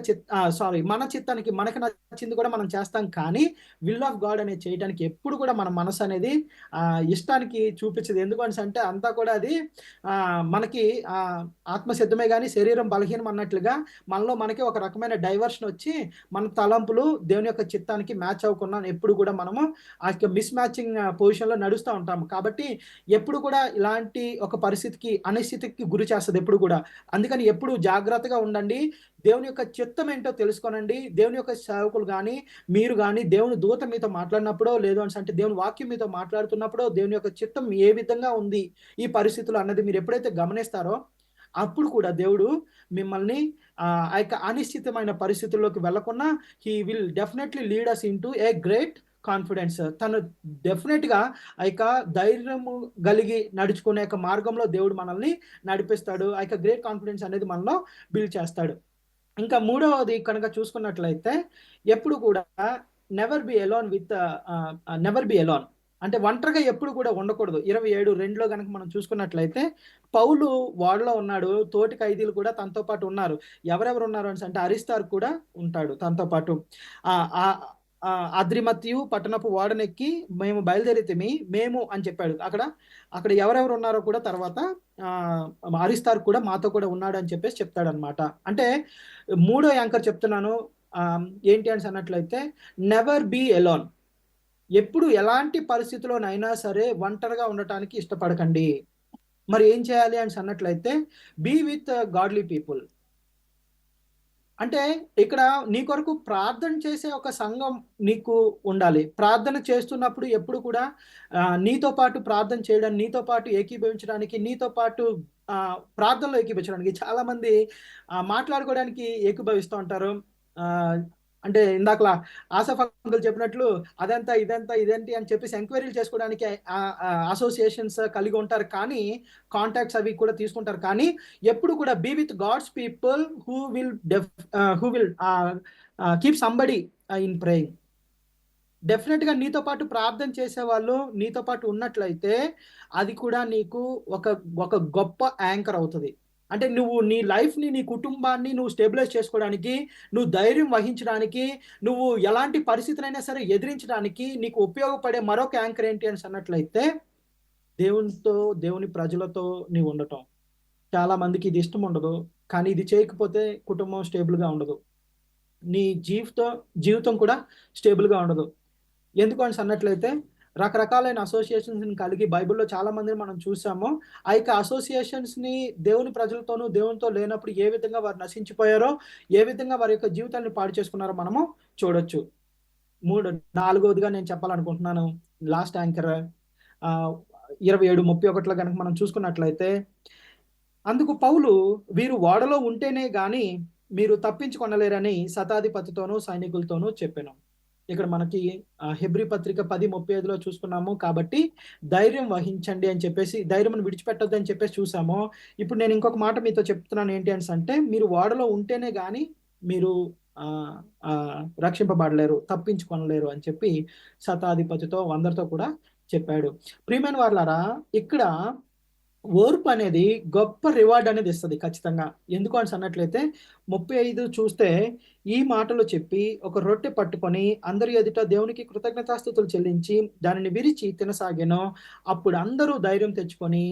మన చిత్తానికి మనకు నచ్చింది కూడా మనం చేస్తాం. కానీ విల్ ఆఫ్ గాడ్ అనేది చేయడానికి ఎప్పుడు కూడా మన మనసు అనేది ఇష్టానికి చూపించదు. ఎందుకు అంటే అంతా కూడా అది మనకి ఆత్మసిద్ధమే కానీ శరీరం బలహీనం అన్నట్లుగా మనలో మనకి ఒక రకమైన డైవర్షన్ వచ్చి మన తలంపులు దేవుని యొక్క చిత్తానికి మ్యాచ్ అవ్వకుండా ఎప్పుడు కూడా మనము ఆ యొక్క మిస్ మ్యాచింగ్ పొజిషన్లో నడుస్తూ ఉంటాము. కాబట్టి ఎప్పుడు కూడా ఇలాంటి ఒక పరిస్థితికి అనిశ్చితికి గురి చేస్తుంది ఎప్పుడు కూడా. అందుకని ఎప్పుడు జాగ్రత్తగా ఉండండి. దేవుని యొక్క చిత్తం ఏంటో తెలుసుకోనండి. దేవుని యొక్క సేవకులు కానీ మీరు కానీ దేవుని దూత మీతో మాట్లాడినప్పుడో లేదు అంటే దేవుని వాక్యం మీతో మాట్లాడుతున్నప్పుడో దేవుని యొక్క చిత్తం ఏ విధంగా ఉంది ఈ పరిస్థితులు అన్నది మీరు ఎప్పుడైతే గమనిస్తారో అప్పుడు కూడా దేవుడు మిమ్మల్ని ఆ యొక్క అనిశ్చితమైన పరిస్థితుల్లోకి వెళ్ళకుండా he will definitely lead us into a great confidence. తను డెఫినెట్గా ఆ యొక్క ధైర్యము కలిగి నడుచుకునే యొక్క మార్గంలో దేవుడు మనల్ని నడిపిస్తాడు. ఆ యొక్క గ్రేట్ కాన్ఫిడెన్స్ అనేది మనలో బిల్డ్ చేస్తాడు. ఇంకా మూడవది కనుక చూసుకున్నట్లయితే ఎప్పుడు కూడా నెవర్ బి ఎలోన్, అంటే ఒంటరిగా ఎప్పుడు కూడా ఉండకూడదు. 27:2 కనుక మనం చూసుకున్నట్లయితే పౌలు వాడలో ఉన్నాడు, తోటి ఖైదీలు కూడా తనతో పాటు ఉన్నారు. ఎవరెవరు ఉన్నారు అంటే అరిస్తార్ కూడా ఉంటాడు తనతో పాటు. అద్రిమత్యు పట్టణపు వాడనెక్కి మేము బయలుదేరితేమి మేము అని చెప్పాడు. అక్కడ ఎవరెవరు ఉన్నారో కూడా తర్వాత అరిస్తార్ కూడా మాతో కూడా ఉన్నాడు అని చెప్పేసి చెప్తాడు అనమాట. అంటే మూడో యాంకర్ చెప్తున్నాను ఏంటి అని అన్నట్లయితే నెవర్ బీ ఎలోన్. ఎప్పుడు ఎలాంటి పరిస్థితిలోనైనా సరే ఒంటరిగా ఉండటానికి ఇష్టపడకండి. మరి ఏం చేయాలి అని అన్నట్లయితే బీ విత్ గాడ్లీ పీపుల్. అంటే ఇక్కడ నీ కొరకు ప్రార్థన చేసే ఒక సంఘం నీకు ఉండాలి. ప్రార్థన చేస్తున్నప్పుడు ఎప్పుడు కూడా నీతో పాటు ప్రార్థన చేయడానికి, నీతో పాటు ఏకీభవించడానికి, నీతో పాటు ప్రార్థనలో ఏకీభవించడానికి చాలా మంది మాట్లాడుకోవడానికి ఏకీభవిస్తూ ఉంటారు. అంటే ఇందాకలా ఆసఫ్ అంకుల్ చెప్పినట్లు అదంతా ఇదంతా ఇదేంటి అని చెప్పేసి ఎంక్వైరీలు చేసుకోవడానికి అసోసియేషన్స్ కలిగి ఉంటారు, కానీ కాంటాక్ట్స్ అవి కూడా తీసుకుంటారు. కానీ ఎప్పుడు కూడా be with God's people who will keep somebody in praying. డెఫినెట్గా నీతో పాటు ప్రార్థన చేసేవాళ్ళు నీతో పాటు ఉన్నట్లయితే అది కూడా నీకు ఒక గొప్ప యాంకర్ అవుతుంది. అంటే నువ్వు నీ లైఫ్ని, నీ కుటుంబాన్ని నువ్వు స్టెబిలైజ్ చేసుకోవడానికి, నువ్వు ధైర్యం వహించడానికి, నువ్వు ఎలాంటి పరిస్థితులైనా సరే ఎదిరించడానికి నీకు ఉపయోగపడే మరొక యాంకర్ ఏంటి అని అన్నట్లయితే దేవునితో, దేవుని ప్రజలతో నీవు ఉండటం. చాలా మందికి ఇది ఇష్టం ఉండదు, కానీ ఇది చేయకపోతే కుటుంబం స్టేబుల్గా ఉండదు, నీ జీవితం కూడా స్టేబుల్గా ఉండదు. ఎందుకు అని అన్నట్లయితే రకరకాలైన అసోసియేషన్స్ని కలిగి బైబిల్లో చాలా మందిని మనం చూసాము. ఆ యొక్క అసోసియేషన్స్ని దేవుని ప్రజలతోనూ దేవునితో లేనప్పుడు ఏ విధంగా వారు నశించిపోయారో, ఏ విధంగా వారి యొక్క జీవితాన్ని పాడు చేసుకున్నారో మనము చూడొచ్చు. నాలుగవదిగా నేను చెప్పాలనుకుంటున్నాను, లాస్ట్ యాంకర్ 27:31 కనుక మనం చూసుకున్నట్లయితే అందుకు పౌలు వీరు ఓడలో ఉంటేనే గాని మీరు తప్పించుకొనలేరని శతాధిపతితోనూ సైనికులతోనూ చెప్పాను. ఇక్కడ మనకి హెబ్రీ పత్రిక 10:35 చూసుకున్నాము. కాబట్టి ధైర్యం వహించండి అని చెప్పేసి, ధైర్యం విడిచిపెట్టొద్దు అని చెప్పేసి చూసాము. ఇప్పుడు నేను ఇంకొక మాట మీతో చెప్తున్నాను ఏంటి అంటే మీరు ఓడలో ఉంటేనే గాని మీరు రక్షింపబడలేరు, తప్పించుకొనలేరు అని చెప్పి శతాధిపతితో అందరితో కూడా చెప్పాడు. ప్రియమైన వారలారా, ఇక్కడ ఓర్పు అనేది గొప్ప రివార్డ్ అనేది ఇస్తుంది ఖచ్చితంగా. ఎందుకు అని అన్నట్లయితే 35 చూస్తే ఈ మాటలు చెప్పి ఒక రొట్టె పట్టుకొని అందరి ఎదుట దేవునికి కృతజ్ఞతాస్తుతులు చెల్లించి దానిని విరిచి తినసాగాను. అప్పుడు అందరూ ధైర్యం తెచ్చుకొని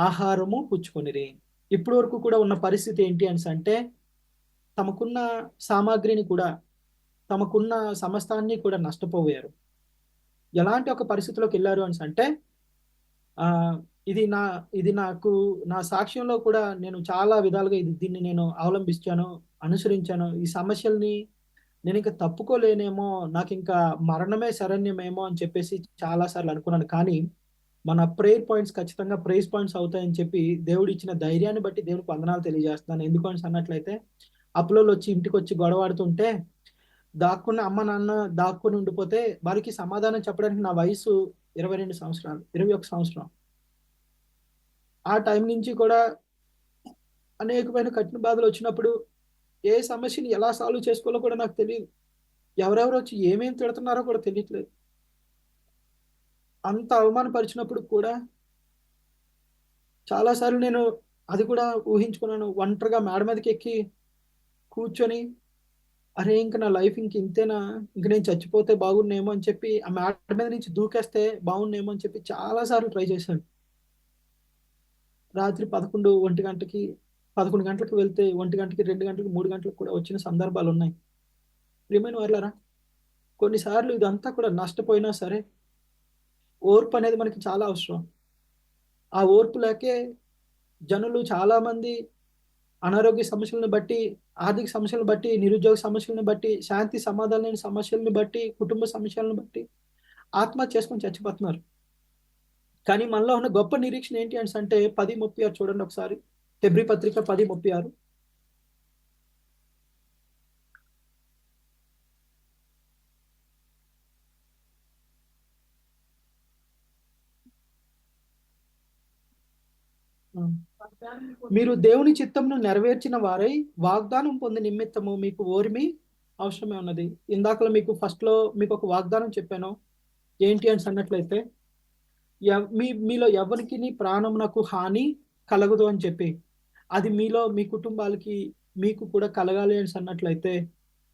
ఆహారము పుచ్చుకొనిరి. ఇప్పటి వరకు కూడా ఉన్న పరిస్థితి ఏంటి అని అంటే తమకున్న సామాగ్రిని కూడా, తమకున్న సమస్తాన్ని కూడా నష్టపోయారు. ఎలాంటి ఒక పరిస్థితిలోకి వెళ్ళారు అని అంటే ఇది నాకు నా సాక్ష్యంలో కూడా నేను చాలా విధాలుగా దీన్ని నేను అవలంబించాను. అనుసరించాను. ఈ సమస్యల్ని నేను ఇంకా తప్పుకోలేనేమో, నాకు ఇంకా మరణమే శరణ్యమేమో అని చెప్పేసి చాలా సార్లు అనుకున్నాను. కానీ మన ప్రేయర్ పాయింట్స్ ఖచ్చితంగా ప్రైజ్ పాయింట్స్ అవుతాయని చెప్పి దేవుడు ఇచ్చిన ధైర్యాన్ని బట్టి దేవునికి వందనాలు తెలియజేస్తున్నాను. ఎందుకు అనేసి అన్నట్లయితే అప్పులోళ్ళు వచ్చి ఇంటికొచ్చి గొడవాడుతుంటే దాక్కున్న అమ్మ, నాన్న దాక్కుని ఉండిపోతే వారికి సమాధానం చెప్పడానికి నా వయసు 22 సంవత్సరాలు, 21 సంవత్సరం. ఆ టైం నుంచి కూడా అనేకమైన కఠిన బాధలు వచ్చినప్పుడు ఏ సమస్యని ఎలా సాల్వ్ చేసుకోవాలో కూడా నాకు తెలియదు. ఎవరెవరు వచ్చి ఏమేం తిడుతున్నారో కూడా తెలియట్లేదు. అంత అవమానపరిచినప్పుడు కూడా చాలా సార్లు నేను అది కూడా ఊహించుకున్నాను. ఒంటరిగా మేడ మీదకి ఎక్కి కూర్చొని, అరే ఇంక నా లైఫ్ ఇంక ఇంతేనా, ఇంక నేను చచ్చిపోతే బాగున్నేమో అని చెప్పి ఆ మేడ మీద నుంచి దూకేస్తే బాగున్నేమో అని చెప్పి చాలా సార్లు ట్రై చేశాను. రాత్రి 11, 1 గంటకి 11 గంటలకు వెళ్తే 1 గంటకి, 2 గంటలకు, 3 గంటలకు కూడా వచ్చిన సందర్భాలు ఉన్నాయి. ప్రియమైన వారులారా, కొన్నిసార్లు ఇదంతా కూడా నష్టపోయినా సరే ఓర్పు అనేది మనకి చాలా అవసరం. ఆ ఓర్పు లేకే జనులు చాలా మంది అనారోగ్య సమస్యలను బట్టి, ఆర్థిక సమస్యలను బట్టి, నిరుద్యోగ సమస్యలను బట్టి, శాంతి సమాధానం లేని సమస్యలను బట్టి, కుటుంబ సమస్యలను బట్టి ఆత్మహత్య చేసుకొని చచ్చిపోతున్నారు. కానీ మనలో ఉన్న గొప్ప నిరీక్షణ ఏంటి అంటే 10:36 చూడండి ఒకసారి. హెబ్రీ పత్రిక 10:36. మీరు దేవుని చిత్తమును నెరవేర్చిన వారై వాగ్దానం పొంది నిమిత్తము మీకు ఓర్మి అవసరమే ఉన్నది. ఇందాకలో మీకు ఫస్ట్లో మీకు ఒక వాగ్దానం చెప్పాను. ఏంటి అని అన్నట్లయితే మీలో ఎవరికి ప్రాణమునకు హాని కలగదు అని చెప్పి, అది మీలో మీ కుటుంబాలకి మీకు కూడా కలగాలి అని అన్నట్లయితే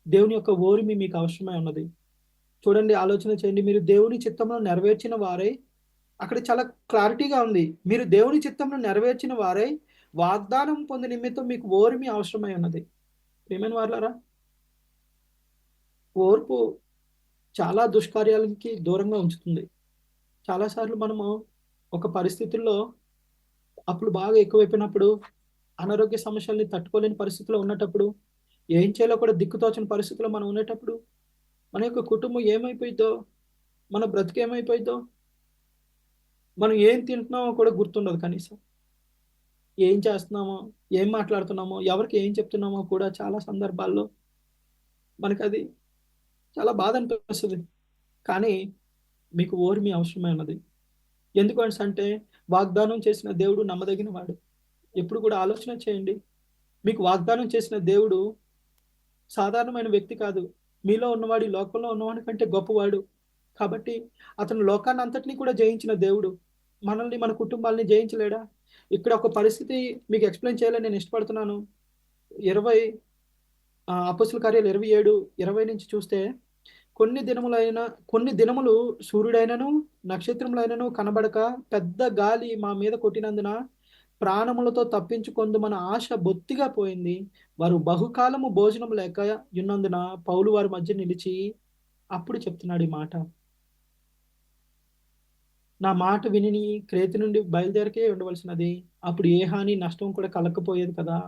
దేవుని యొక్క ఓర్మి మీకు అవసరమే ఉన్నది. చూడండి, ఆలోచన చేయండి. మీరు దేవుని చిత్తమును నెరవేర్చిన వారై, అక్కడ చాలా క్లారిటీగా ఉంది. మీరు దేవుని చిత్తమును నెరవేర్చిన వారై వాగ్దానం పొంది నిమిత్తం మీకు ఓర్మి అవసరమై ఉన్నది. ప్రియమైన వారులారా, ఓర్పు చాలా దుష్కార్యాలకి దూరంగా ఉంచుతుంది. చాలాసార్లు మనము ఒక పరిస్థితుల్లో అప్పులు బాగా ఎక్కువైపోయినప్పుడు, అనారోగ్య సమస్యల్ని తట్టుకోలేని పరిస్థితిలో ఉన్నప్పుడు, ఏం చేయాలో కూడా దిక్కుతోచని పరిస్థితిలో మనం ఉండేటప్పుడు మన యొక్క కుటుంబం ఏమైపోయిద్దో, మన బ్రతుకు ఏమైపోయిద్దో, మనం ఏం తింటున్నామో కూడా గుర్తుండదు. కనీసం ఏం చేస్తున్నామో, ఏం మాట్లాడుతున్నామో, ఎవరికి ఏం చెప్తున్నామో కూడా చాలా సందర్భాల్లో మనకు అది చాలా బాధ అనిపిస్తుంది. కానీ మీకు ఓర్మి అవసరమే ఉన్నది. ఎందుకు అంటే వాగ్దానం చేసిన దేవుడు నమ్మదగిన వాడు. ఎప్పుడు కూడా ఆలోచన చేయండి. మీకు వాగ్దానం చేసిన దేవుడు సాధారణమైన వ్యక్తి కాదు. మీలో ఉన్నవాడు ఈ లోకంలో ఉన్నవాడి కంటే గొప్పవాడు. కాబట్టి అతను లోకాన్ని అంతటినీ కూడా జయించిన దేవుడు మనల్ని, మన కుటుంబాలని జయించలేడా? ఇక్కడ ఒక పరిస్థితి మీకు ఎక్స్ప్లెయిన్ చేయాలని నేను ఇష్టపడుతున్నాను. 20 అపోస్తుల కార్యాలు 27:20 నుంచి చూస్తే, కొన్ని దినములు సూర్యుడైనను నక్షత్రములైనను కనబడక పెద్ద గాలి మా మీద కొట్టినందున ప్రాణములతో తప్పించుకొందు మన ఆశ బొత్తిగా పోయింది. వారు బహుకాలము భోజనం లేక ఉన్నందున పౌలు వారి మధ్య నిలిచి అప్పుడు చెప్తున్నాడు ఈ మాట. నా మాట విని క్రేతు నుండి బయలుదేరకే ఉండవలసినది. అప్పుడు ఏ హాని నష్టం కూడా కలగకపోయేది కదా.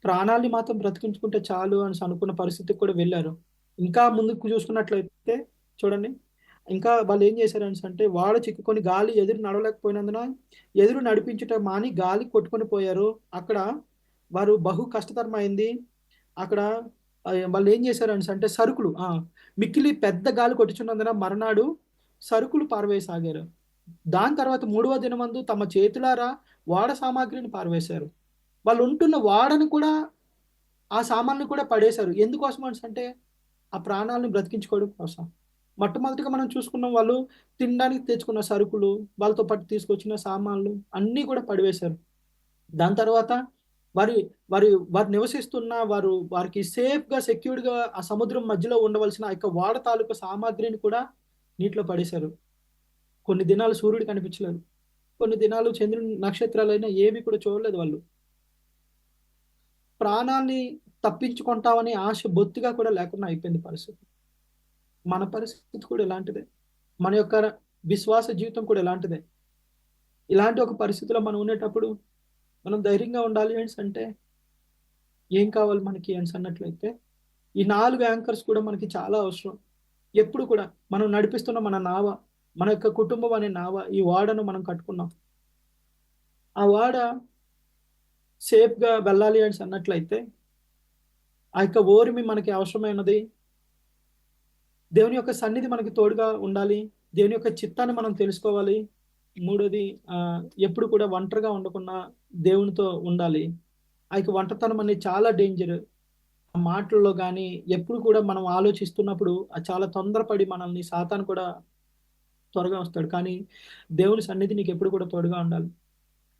ప్రాణాల్ని మాత్రం బ్రతికించుకుంటే చాలు అని అనుకున్న పరిస్థితికి కూడా వెళ్ళారు. ఇంకా ముందుకు చూసుకున్నట్లయితే చూడండి, ఇంకా వాళ్ళు ఏం చేశారు అంటే వాడు చిక్కుకొని గాలి ఎదురు నడవలేకపోయినందున ఎదురు నడిపించుట మాని గాలి కొట్టుకొని పోయారు. అక్కడ వారు బహు కష్టతరమైంది. అక్కడ వాళ్ళు ఏం చేశారు అంటే సరుకులు మిక్కిలి పెద్ద గాలి కొట్టుచున్నందున మర్నాడు సరుకులు పారవేసాగారు. దాని తర్వాత 3వ దినమందు తమ చేతులారా వాడ సామాగ్రిని పారవేశారు. వాళ్ళు ఉంటున్న వాడను కూడా, ఆ సామాన్లు కూడా పడేశారు. ఎందుకోసం అంటే ఆ ప్రాణాలను బ్రతికించుకోవడం కోసం. మొట్టమొదటిగా మనం చూసుకున్నాం, వాళ్ళు తినడానికి తెచ్చుకున్న సరుకులు, వాళ్ళతో పాటు తీసుకొచ్చిన సామాన్లు అన్నీ కూడా పడివేశారు. దాని తర్వాత వారు నివసిస్తున్న వారికి సేఫ్గా, సెక్యూర్డ్గా ఆ సముద్రం మధ్యలో ఉండవలసిన ఆ యొక్క వాడ తాలూకు సామాగ్రిని కూడా నీటిలో పడేశారు. కొన్ని దినాలు సూర్యుడు కనిపించలేదు. కొన్ని దినాలు చంద్రుని, నక్షత్రాలైనా ఏవి కూడా చూడలేదు. వాళ్ళు ప్రాణాన్ని తప్పించుకుంటామని ఆశ బొత్తిగా కూడా లేకుండా అయిపోయింది పరిస్థితి. మన పరిస్థితి కూడా ఇలాంటిదే. మన యొక్క విశ్వాస జీవితం కూడా ఇలాంటిదే. ఇలాంటి ఒక పరిస్థితిలో మనం ఉండేటప్పుడు మనం ధైర్యంగా ఉండాలి అంటే ఏం కావాలి మనకి అని అన్నట్లయితే ఈ 4 యాంకర్స్ కూడా మనకి చాలా అవసరం. ఎప్పుడు కూడా మనం నడిపిస్తున్న మన నావ, మన యొక్క కుటుంబం అనే నావ, ఈ ఓడను మనం కట్టుకున్నాం. ఆ ఓడ సేఫ్‌గా వెళ్ళాలి అని అన్నట్లయితే ఆ యొక్క ఓర్మి మనకి అవసరమైనది. దేవుని యొక్క సన్నిధి మనకి తోడుగా ఉండాలి. దేవుని యొక్క చిత్తాన్ని మనం తెలుసుకోవాలి. మూడోది ఎప్పుడు కూడా ఒంటరిగా ఉండకుండా దేవునితో ఉండాలి. ఆ యొక్క ఒంటరితనం అనేది చాలా డేంజర్. ఆ మాటల్లో గాని ఎప్పుడు కూడా మనం ఆలోచిస్తున్నప్పుడు చాలా తొందరపడి మనల్ని సాతాను కూడా త్వరగా వస్తాడు. కానీ దేవుని సన్నిధి నీకు ఎప్పుడు కూడా తోడుగా ఉండాలి.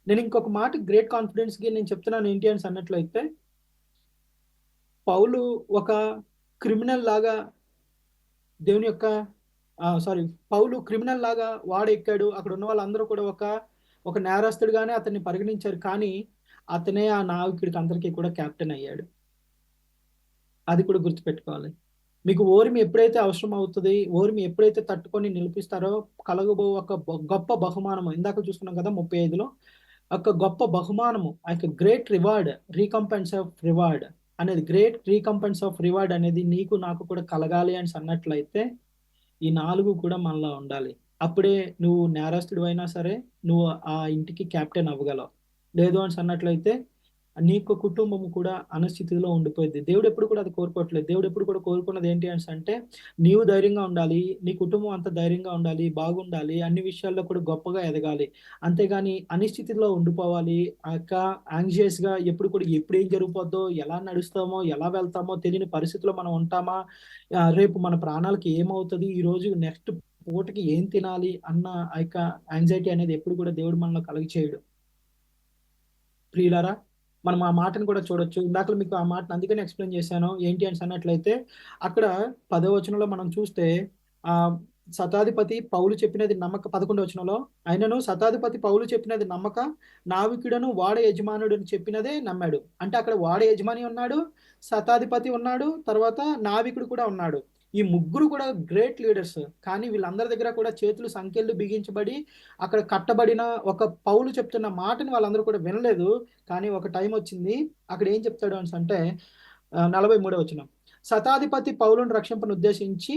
నేను ఇంకొక మాట గ్రేట్ కాన్ఫిడెన్స్‌కి నేను చెప్తున్నాను ఏంటి అని అన్నట్లయితే, పౌలు ఒక క్రిమినల్ లాగా దేవుని యొక్క పౌలు క్రిమినల్ లాగా వాడెక్కాడు. అక్కడ ఉన్న వాళ్ళందరూ కూడా ఒక నేరస్తుడిగానే అతన్ని పరిగణించారు. కానీ అతనే ఆ నావికుడికి అందరికీ కూడా కెప్టెన్ అయ్యాడు. అది కూడా గుర్తుపెట్టుకోవాలి. మీకు ఓర్మి ఎప్పుడైతే అవసరం అవుతది, ఓర్మి ఎప్పుడైతే తట్టుకొని నిలిపిస్తారో కలగబో ఒక గొప్ప బహుమానము. ఇందాక చూసుకున్నాం కదా 35లో ఒక గొప్ప బహుమానము, ఆ యొక్క గ్రేట్ రివార్డ్, రీకంపెన్స్ ఆఫ్ రివార్డ్ అనేది, గ్రేట్ రీకంపెన్స్ ఆఫ్ రివార్డ్ అనేది నీకు నాకు కూడా కలగాలి అని అన్నట్లయితే ఈ 4 కూడా మనలో ఉండాలి. అప్పుడే నువ్వు నేరస్తుడివైనా సరే నువ్వు ఆ ఇంటికి కెప్టెన్ అవ్వగలవు. లేదు అని అన్నట్లయితే నీకు కుటుంబము కూడా అనిశ్చితిలో ఉండిపోయింది. దేవుడు ఎప్పుడు కూడా అది కోరుకోవట్లేదు. దేవుడు ఎప్పుడు కూడా కోరుకున్నది ఏంటి అంటే నీవు ధైర్యంగా ఉండాలి, నీ కుటుంబం అంతా ధైర్యంగా ఉండాలి, బాగుండాలి, అన్ని విషయాల్లో కూడా గొప్పగా ఎదగాలి. అంతేగాని అనిశ్చితిలో ఉండిపోవాలి. యాంగ్జియస్‌గా ఎప్పుడు కూడా ఎప్పుడు ఏం జరిగిపోద్దో, ఎలా నడుస్తామో, ఎలా వెళ్తామో తెలియని పరిస్థితిలో మనం ఉంటామా? రేపు మన ప్రాణాలకి ఏమవుతది? ఈరోజు నెక్స్ట్ పూటకి ఏం తినాలి అన్న ఆ యొక్క యాంగ్జైటీ అనేది ఎప్పుడు కూడా దేవుడు మనలో కలుగచేయడు. ప్రియులారా, మనం ఆ మాటను కూడా చూడొచ్చు. ఇందాకల మీకు ఆ మాటను అందుకనే ఎక్స్‌ప్లెయిన్ చేశాను. ఏంటి అని అన్నట్లయితే అక్కడ 10వ వచనంలో మనం చూస్తే శతాధిపతి పౌలు చెప్పినది నమ్మక. 11వ వచనంలో ఆయనను శతాధిపతి పౌలు చెప్పినది నమ్మక, నావికుడను ఓడ యజమానుడు చెప్పినదే నమ్మాడు. అంటే అక్కడ ఓడ యజమాని ఉన్నాడు, శతాధిపతి ఉన్నాడు, తర్వాత నావికుడు కూడా ఉన్నాడు. ఈ ముగ్గురు కూడా గ్రేట్ లీడర్స్. కానీ వీళ్ళందరి దగ్గర కూడా చేతులు సంకెళ్ళు బిగించబడి అక్కడ కట్టబడిన ఒక పౌలు చెప్తున్న మాటని వాళ్ళందరూ కూడా వినలేదు. కానీ ఒక టైం వచ్చింది. అక్కడ ఏం చెప్తాడు అంటే 43వ వచనం. శతాధిపతి పౌలును రక్షింపను ఉద్దేశించి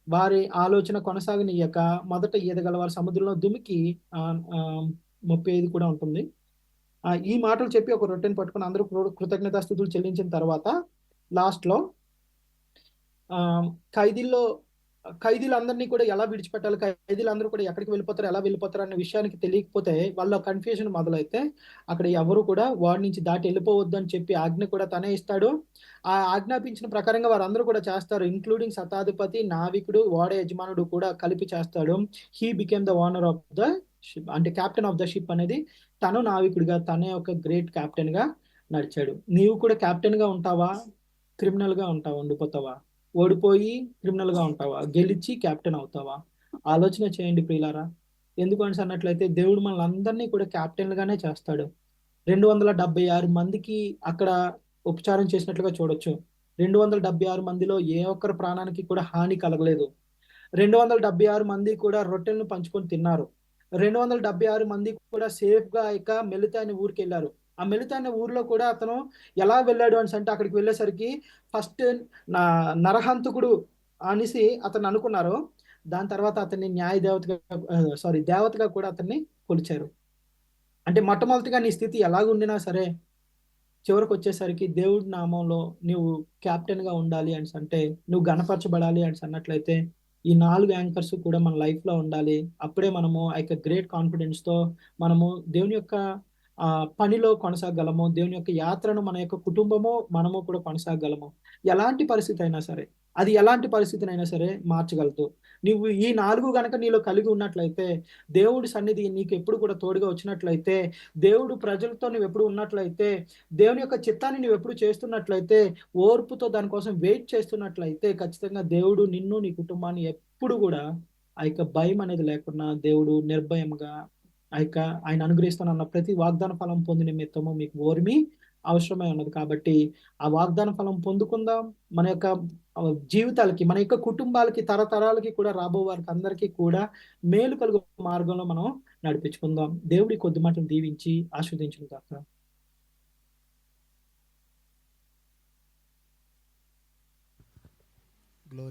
వారి ఆలోచన కొనసాగనీయక మొదట ఈదగల వారి సముద్రంలో దుమికి 35 కూడా ఉంటుంది. ఈ మాటలు చెప్పి ఒక రొట్టెను పట్టుకొని అందరూ కృతజ్ఞతాస్తుతులు చెల్లించిన తర్వాత లాస్ట్‌లో ఖైదీలందరినీ కూడా ఎలా విడిచిపెట్టాలి, ఖైదీలందరూ కూడా ఎక్కడికి వెళ్ళిపోతారు, ఎలా వెళ్ళిపోతారు అనే విషయానికి తెలియకపోతే వాళ్ళ కన్ఫ్యూజన్ మొదలైతే అక్కడ ఎవరు కూడా వాడి నుంచి దాటి వెళ్ళిపోవద్దు అని చెప్పి ఆజ్ఞ కూడా తనే ఇస్తాడు. ఆ ఆజ్ఞాపించిన ప్రకారంగా వారందరూ కూడా చేస్తారు. ఇంక్లూడింగ్ శతాధిపతి, నావికుడు, ఓడ యజమానుడు కూడా కలిపి చేస్తాడు. He became the owner of the ship, అంటే కెప్టెన్ ఆఫ్ ద షిప్ అనేది తను నావికుడిగా, తనే ఒక గ్రేట్ కెప్టెన్ గా నడిచాడు. నీవు కూడా కెప్టెన్ గా ఉంటావా, క్రిమినల్ గా ఉంటావా, ఉండిపోతావా? ఓడిపోయి క్రిమినల్ గా ఉంటావా, గెలిచి కెప్టెన్ అవుతావా? ఆలోచన చేయండి ప్రియులారా. ఎందుకు అని అన్నట్లయితే దేవుడు మనల్ని అందరినీ కూడా కెప్టెన్లుగానే చేస్తాడు. 276 మందికి అక్కడ ఉపచారం చేసినట్లుగా చూడొచ్చు. 276 మందిలో ఏ ఒక్కరి ప్రాణానికి కూడా హాని కలగలేదు. 276 మంది కూడా రొట్టెలను పంచుకొని తిన్నారు. 276 మంది కూడా సేఫ్ గా మెలితా అనే ఊరికి వెళ్ళారు. ఆ మెలితా అనే ఊర్లో కూడా అతను ఎలా వెళ్ళాడు అంటే అక్కడికి వెళ్ళేసరికి ఫస్ట్ నరహంతకుడు అనేసి అతను అనుకున్నారు. దాని తర్వాత అతన్ని దేవతగా కూడా అతన్ని కొలిచారు. అంటే మొట్టమొదటిగా నీ స్థితి ఎలాగుండినా సరే చివరికి వచ్చేసరికి దేవుడి నామంలో నువ్వు కెప్టెన్ గా ఉండాలి అంటే, నువ్వు గణపరచబడాలి అన్నట్లయితే ఈ 4 యాంకర్స్ కూడా మన లైఫ్ లో ఉండాలి. అప్పుడే మనము ఆ యొక్క గ్రేట్ కాన్ఫిడెన్స్ తో మనము దేవుని యొక్క పనిలో కొనసాగలము. దేవుని యొక్క యాత్రను మన యొక్క కుటుంబము మనము కూడా కొనసాగలము. ఎలాంటి పరిస్థితి అయినా సరే, అది ఎలాంటి పరిస్థితినైనా సరే మార్చగలదు. నువ్వు ఈ 4 గనక నీలో కలిగి ఉన్నట్లయితే, దేవుడి సన్నిధి నీకు ఎప్పుడు కూడా తోడుగా వచ్చినట్లయితే, దేవుడు ప్రజలతో నువ్వు ఎప్పుడు ఉన్నట్లయితే, దేవుని యొక్క చిత్తాన్ని నువ్వు ఎప్పుడు చేస్తున్నట్లయితే, ఓర్పుతో దానికోసం వెయిట్ చేస్తున్నట్లయితే, ఖచ్చితంగా దేవుడు నిన్ను, నీ కుటుంబాన్ని ఎప్పుడు కూడా ఆ యొక్క భయం అనేది లేకుండా దేవుడు నిర్భయంగా ఆయన అనుగ్రహిస్తున్న ప్రతి వాగ్దాన ఫలం పొంది నిమిత్తము మీకు ఓర్మి అవసరమై ఉన్నది. కాబట్టి ఆ వాగ్దాన ఫలం పొందుకుందాం. మన యొక్క జీవితాలకి, మన యొక్క కుటుంబాలకి, తరతరాలకి కూడా రాబో వారికి అందరికీ కూడా మేలు కలుగు మార్గంలో మనం నడిపించుకుందాం. దేవుడి కొద్ది మాటలు దీవించి ఆస్వాదించును గాక.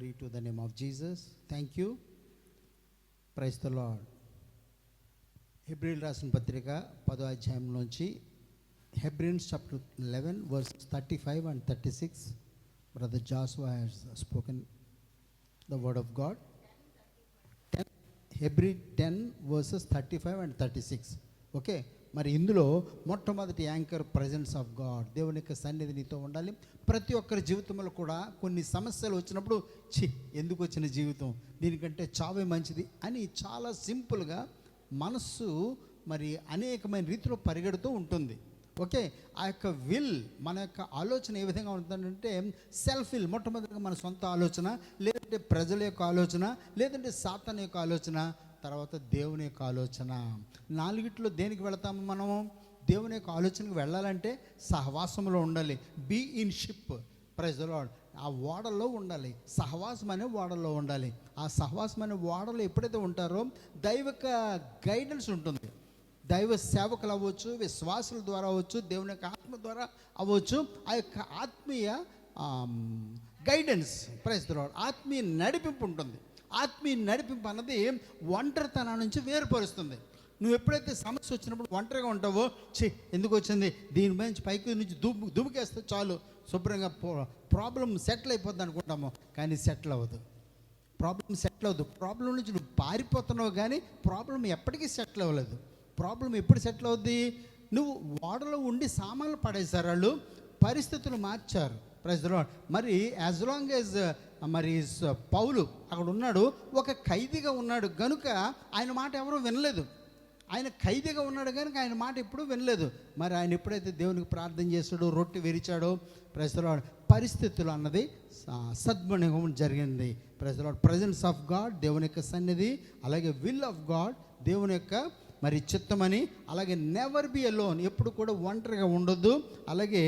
Glory to the name of Jesus. Thank you. Praise the Lord. హెబ్రీయులు రాసిన పత్రిక 10వ అధ్యాయంలోంచి హెబ్రియన్స్ chapter 11 verses 35 and 36. Brother Joshua has spoken the word of God. Hebrew 10 verses 35 and 36. Okay, మరి ఇందులో మొట్టమొదటి యాంకర్ ప్రజెన్స్ ఆఫ్ గాడ్, దేవుని యొక్క సన్నిధి నీతో ఉండాలి. ప్రతి ఒక్కరి జీవితంలో కూడా కొన్ని సమస్యలు వచ్చినప్పుడు ఎందుకు వచ్చిన జీవితం, దీనికంటే చావే మంచిది అని చాలా సింపుల్గా మనస్సు మరి అనేకమైన రీతిలో పరిగెడుతూ ఉంటుంది. ఓకే, ఆ యొక్క విల్, మన యొక్క ఆలోచన ఏ విధంగా ఉంటుందంటే సెల్ఫ్ విల్, మొట్టమొదటిగా మన సొంత ఆలోచన, లేదంటే ప్రజల యొక్క ఆలోచన, లేదంటే సాతాను యొక్క ఆలోచన, తర్వాత దేవుని యొక్క ఆలోచన. నాలుగిట్లో దేనికి వెళతాము మనము? దేవుని యొక్క ఆలోచనకు వెళ్ళాలంటే సహవాసంలో ఉండాలి. Be in ship, praise the lord. ఆ ఓడల్లో ఉండాలి, సహవాసం అనే ఓడల్లో ఉండాలి. ఆ సహవాసం అనే ఓడలో ఎప్పుడైతే ఉంటారో దైవిక గైడెన్స్ ఉంటుంది. దైవ సేవకులు అవ్వచ్చు, విశ్వాసుల ద్వారా అవ్వచ్చు, దేవుని యొక్క ఆత్మ ద్వారా అవ్వచ్చు. ఆ యొక్క ఆత్మీయ గైడెన్స్, ప్రైజ్ ది లార్డ్, ఆత్మీయ నడిపింపు ఉంటుంది. ఆత్మీయ నడిపింపు అన్నది ఒంటరితనం నుంచి వేరుపరుస్తుంది. నువ్వు ఎప్పుడైతే సమస్య వచ్చినప్పుడు ఒంటరిగా ఉంటావో, ఎందుకు వచ్చింది, దీని నుంచి పైకి నుంచి దుమికేస్తే చాలు, శుభ్రంగా ప్రాబ్లం సెటిల్ అయిపోద్ది అనుకుంటాము. కానీ సెటిల్ అవ్వదు, ప్రాబ్లం సెటిల్ అవ్వదు. ప్రాబ్లం నుంచి నువ్వు పారిపోతున్నావు, కానీ ప్రాబ్లం ఎప్పటికీ సెటిల్ అవ్వలేదు. ప్రాబ్లం ఎప్పుడు సెటిల్ అవుద్ది? నువ్వు ఓడలో ఉండి సామాన్లు పడేశారు వాళ్ళు, పరిస్థితులు మార్చారు. Praise the lord. మరి యాజ్ లాంగ్ యాజ్ మరి పౌలు అక్కడ ఉన్నాడు, ఒక ఖైదీగా ఉన్నాడు కనుక ఆయన మాట ఎవరూ వినలేదు. ఆయన ఖైదీగా ఉన్నాడు కనుక ఆయన మాట ఎప్పుడూ వినలేదు. మరి ఆయన ఎప్పుడైతే దేవునికి ప్రార్థన చేశాడో, రొట్టె విరిచాడో, ప్రైజ్ ది లార్డ్, పరిస్థితులు అన్నది సద్వినియోగం జరిగింది. Praise the lord. Presence of God, దేవుని యొక్క సన్నిధి, అలాగే విల్ ఆఫ్ గాడ్, దేవుని యొక్క మరి చిత్తమని, అలాగే నెవర్ బీ అలోన్, ఎప్పుడు కూడా ఒంటరిగా ఉండొద్దు. అలాగే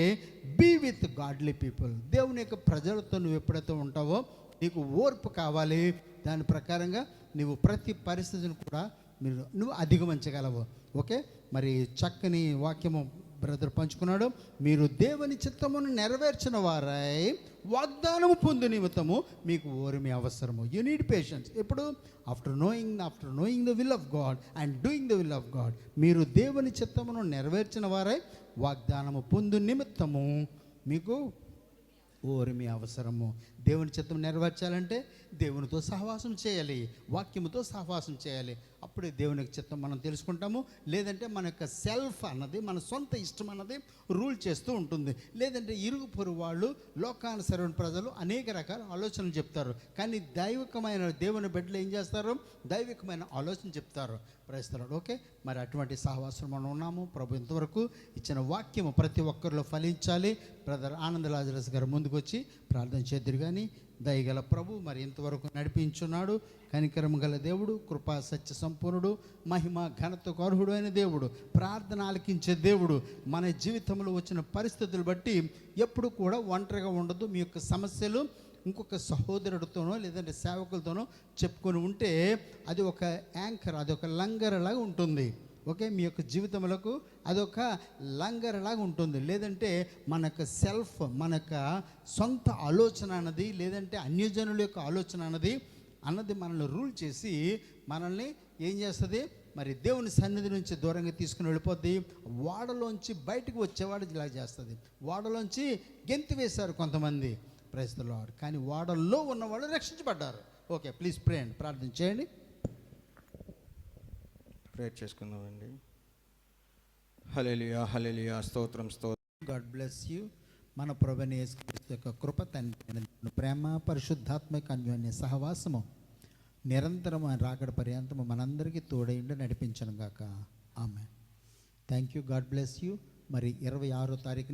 బీ విత్ గాడ్లీ పీపుల్, దేవుని యొక్క ప్రజలతో నువ్వు ఎప్పుడైతే ఉంటావో నీకు ఓర్పు కావాలి. దాని ప్రకారంగా నువ్వు ప్రతి పరిస్థితిని కూడా నువ్వు అధిగమించగలవు. ఓకే, మరి చక్కని వాక్యము బ్రదర్ పంచుకున్నాడు. మీరు దేవుని చిత్తమును నెరవేర్చిన వారై వాగ్దానము పొందు నిమిత్తము మీకు ఓర్మి అవసరము. You need patience. ఎప్పుడు? After knowing the will of God and doing the will of God. మీరు దేవుని చిత్తమును నెరవేర్చిన వారై వాగ్దానము పొందు నిమిత్తము మీకు ఓర్మి అవసరము. దేవుని చిత్తం నెరవేర్చాలంటే దేవునితో సహవాసం చేయాలి, వాక్యముతో సహవాసం చేయాలి. అప్పుడే దేవుని చిత్తం మనం తెలుసుకుంటాము. లేదంటే మన యొక్క సెల్ఫ్ అన్నది, మన సొంత ఇష్టం అన్నది రూల్ చేస్తూ ఉంటుంది. లేదంటే ఇరుగు పొరుగు వాళ్ళు, లోకానుసరమైన ప్రజలు అనేక రకాల ఆలోచనలు చెప్తారు. కానీ దైవికమైన దేవుని బిడ్డలు ఏం చేస్తారు? దైవికమైన ఆలోచన చెప్తారు. ప్రయత్నాలు. ఓకే, మరి అటువంటి సహవాసం మనం ఉన్నాము. ప్రభు ఇంతవరకు ఇచ్చిన వాక్యము ప్రతి ఒక్కరిలో ఫలించాలి. బ్రదర్ ఆనంద్ లాజరస్ గారు ముందుకు వచ్చి ప్రార్థన చేద్దరు. కానీ దయగల ప్రభు మరి ఇంతవరకు నడిపించున్నాడు. కనికరం గల దేవుడు, కృపా సత్య సంపూర్ణుడు, మహిమ ఘనతకు అర్హుడు అయిన దేవుడు, ప్రార్థన ఆలకించే దేవుడు. మన జీవితంలో వచ్చిన పరిస్థితులు బట్టి ఎప్పుడు కూడా ఒంటరిగా ఉండదు. మీ యొక్క సమస్యలు ఇంకొక సహోదరుడితోనో లేదంటే సేవకులతోనో చెప్పుకొని ఉంటే అది ఒక యాంకర్, అది ఒక లంగరలాగా ఉంటుంది. ఓకే, మీ యొక్క జీవితములకు అదొక లంగరలాగా ఉంటుంది. లేదంటే మన యొక్క సెల్ఫ్, మన యొక్క సొంత ఆలోచన అన్నది, లేదంటే అన్యజనుల యొక్క ఆలోచన అన్నది మనల్ని రూల్ చేసి మనల్ని ఏం చేస్తుంది? మరి దేవుని సన్నిధి నుంచి దూరంగా తీసుకుని వెళ్ళిపోద్ది. వాడలోంచి బయటకు వచ్చేవాడు ఇలా చేస్తుంది. వాడలోంచి గెంతి వేశారు కొంతమంది, ప్రైజ్ ది లార్డ్. కానీ వాడల్లో ఉన్నవాళ్ళు రక్షించబడ్డారు. ఓకే, ప్లీజ్ ప్రే అండి, ప్రార్థన చేయండి. ప్రేయర్ చేసుకుందామండి. హల్లెలూయా, హల్లెలూయా, స్తోత్రం, స్తోత్రం. God bless you. మన ప్రభువైన యేసుక్రీస్తు యొక్క కృప, తండ్రి ప్రేమ, పరిశుద్ధాత్మక అన్యోన్య సహవాసము నిరంతరం రాకడ పర్యంతము మనందరికీ తోడైండి నడిపించను గాక. Amen. Thank you. God bless you. మరి 26వ తారీఖు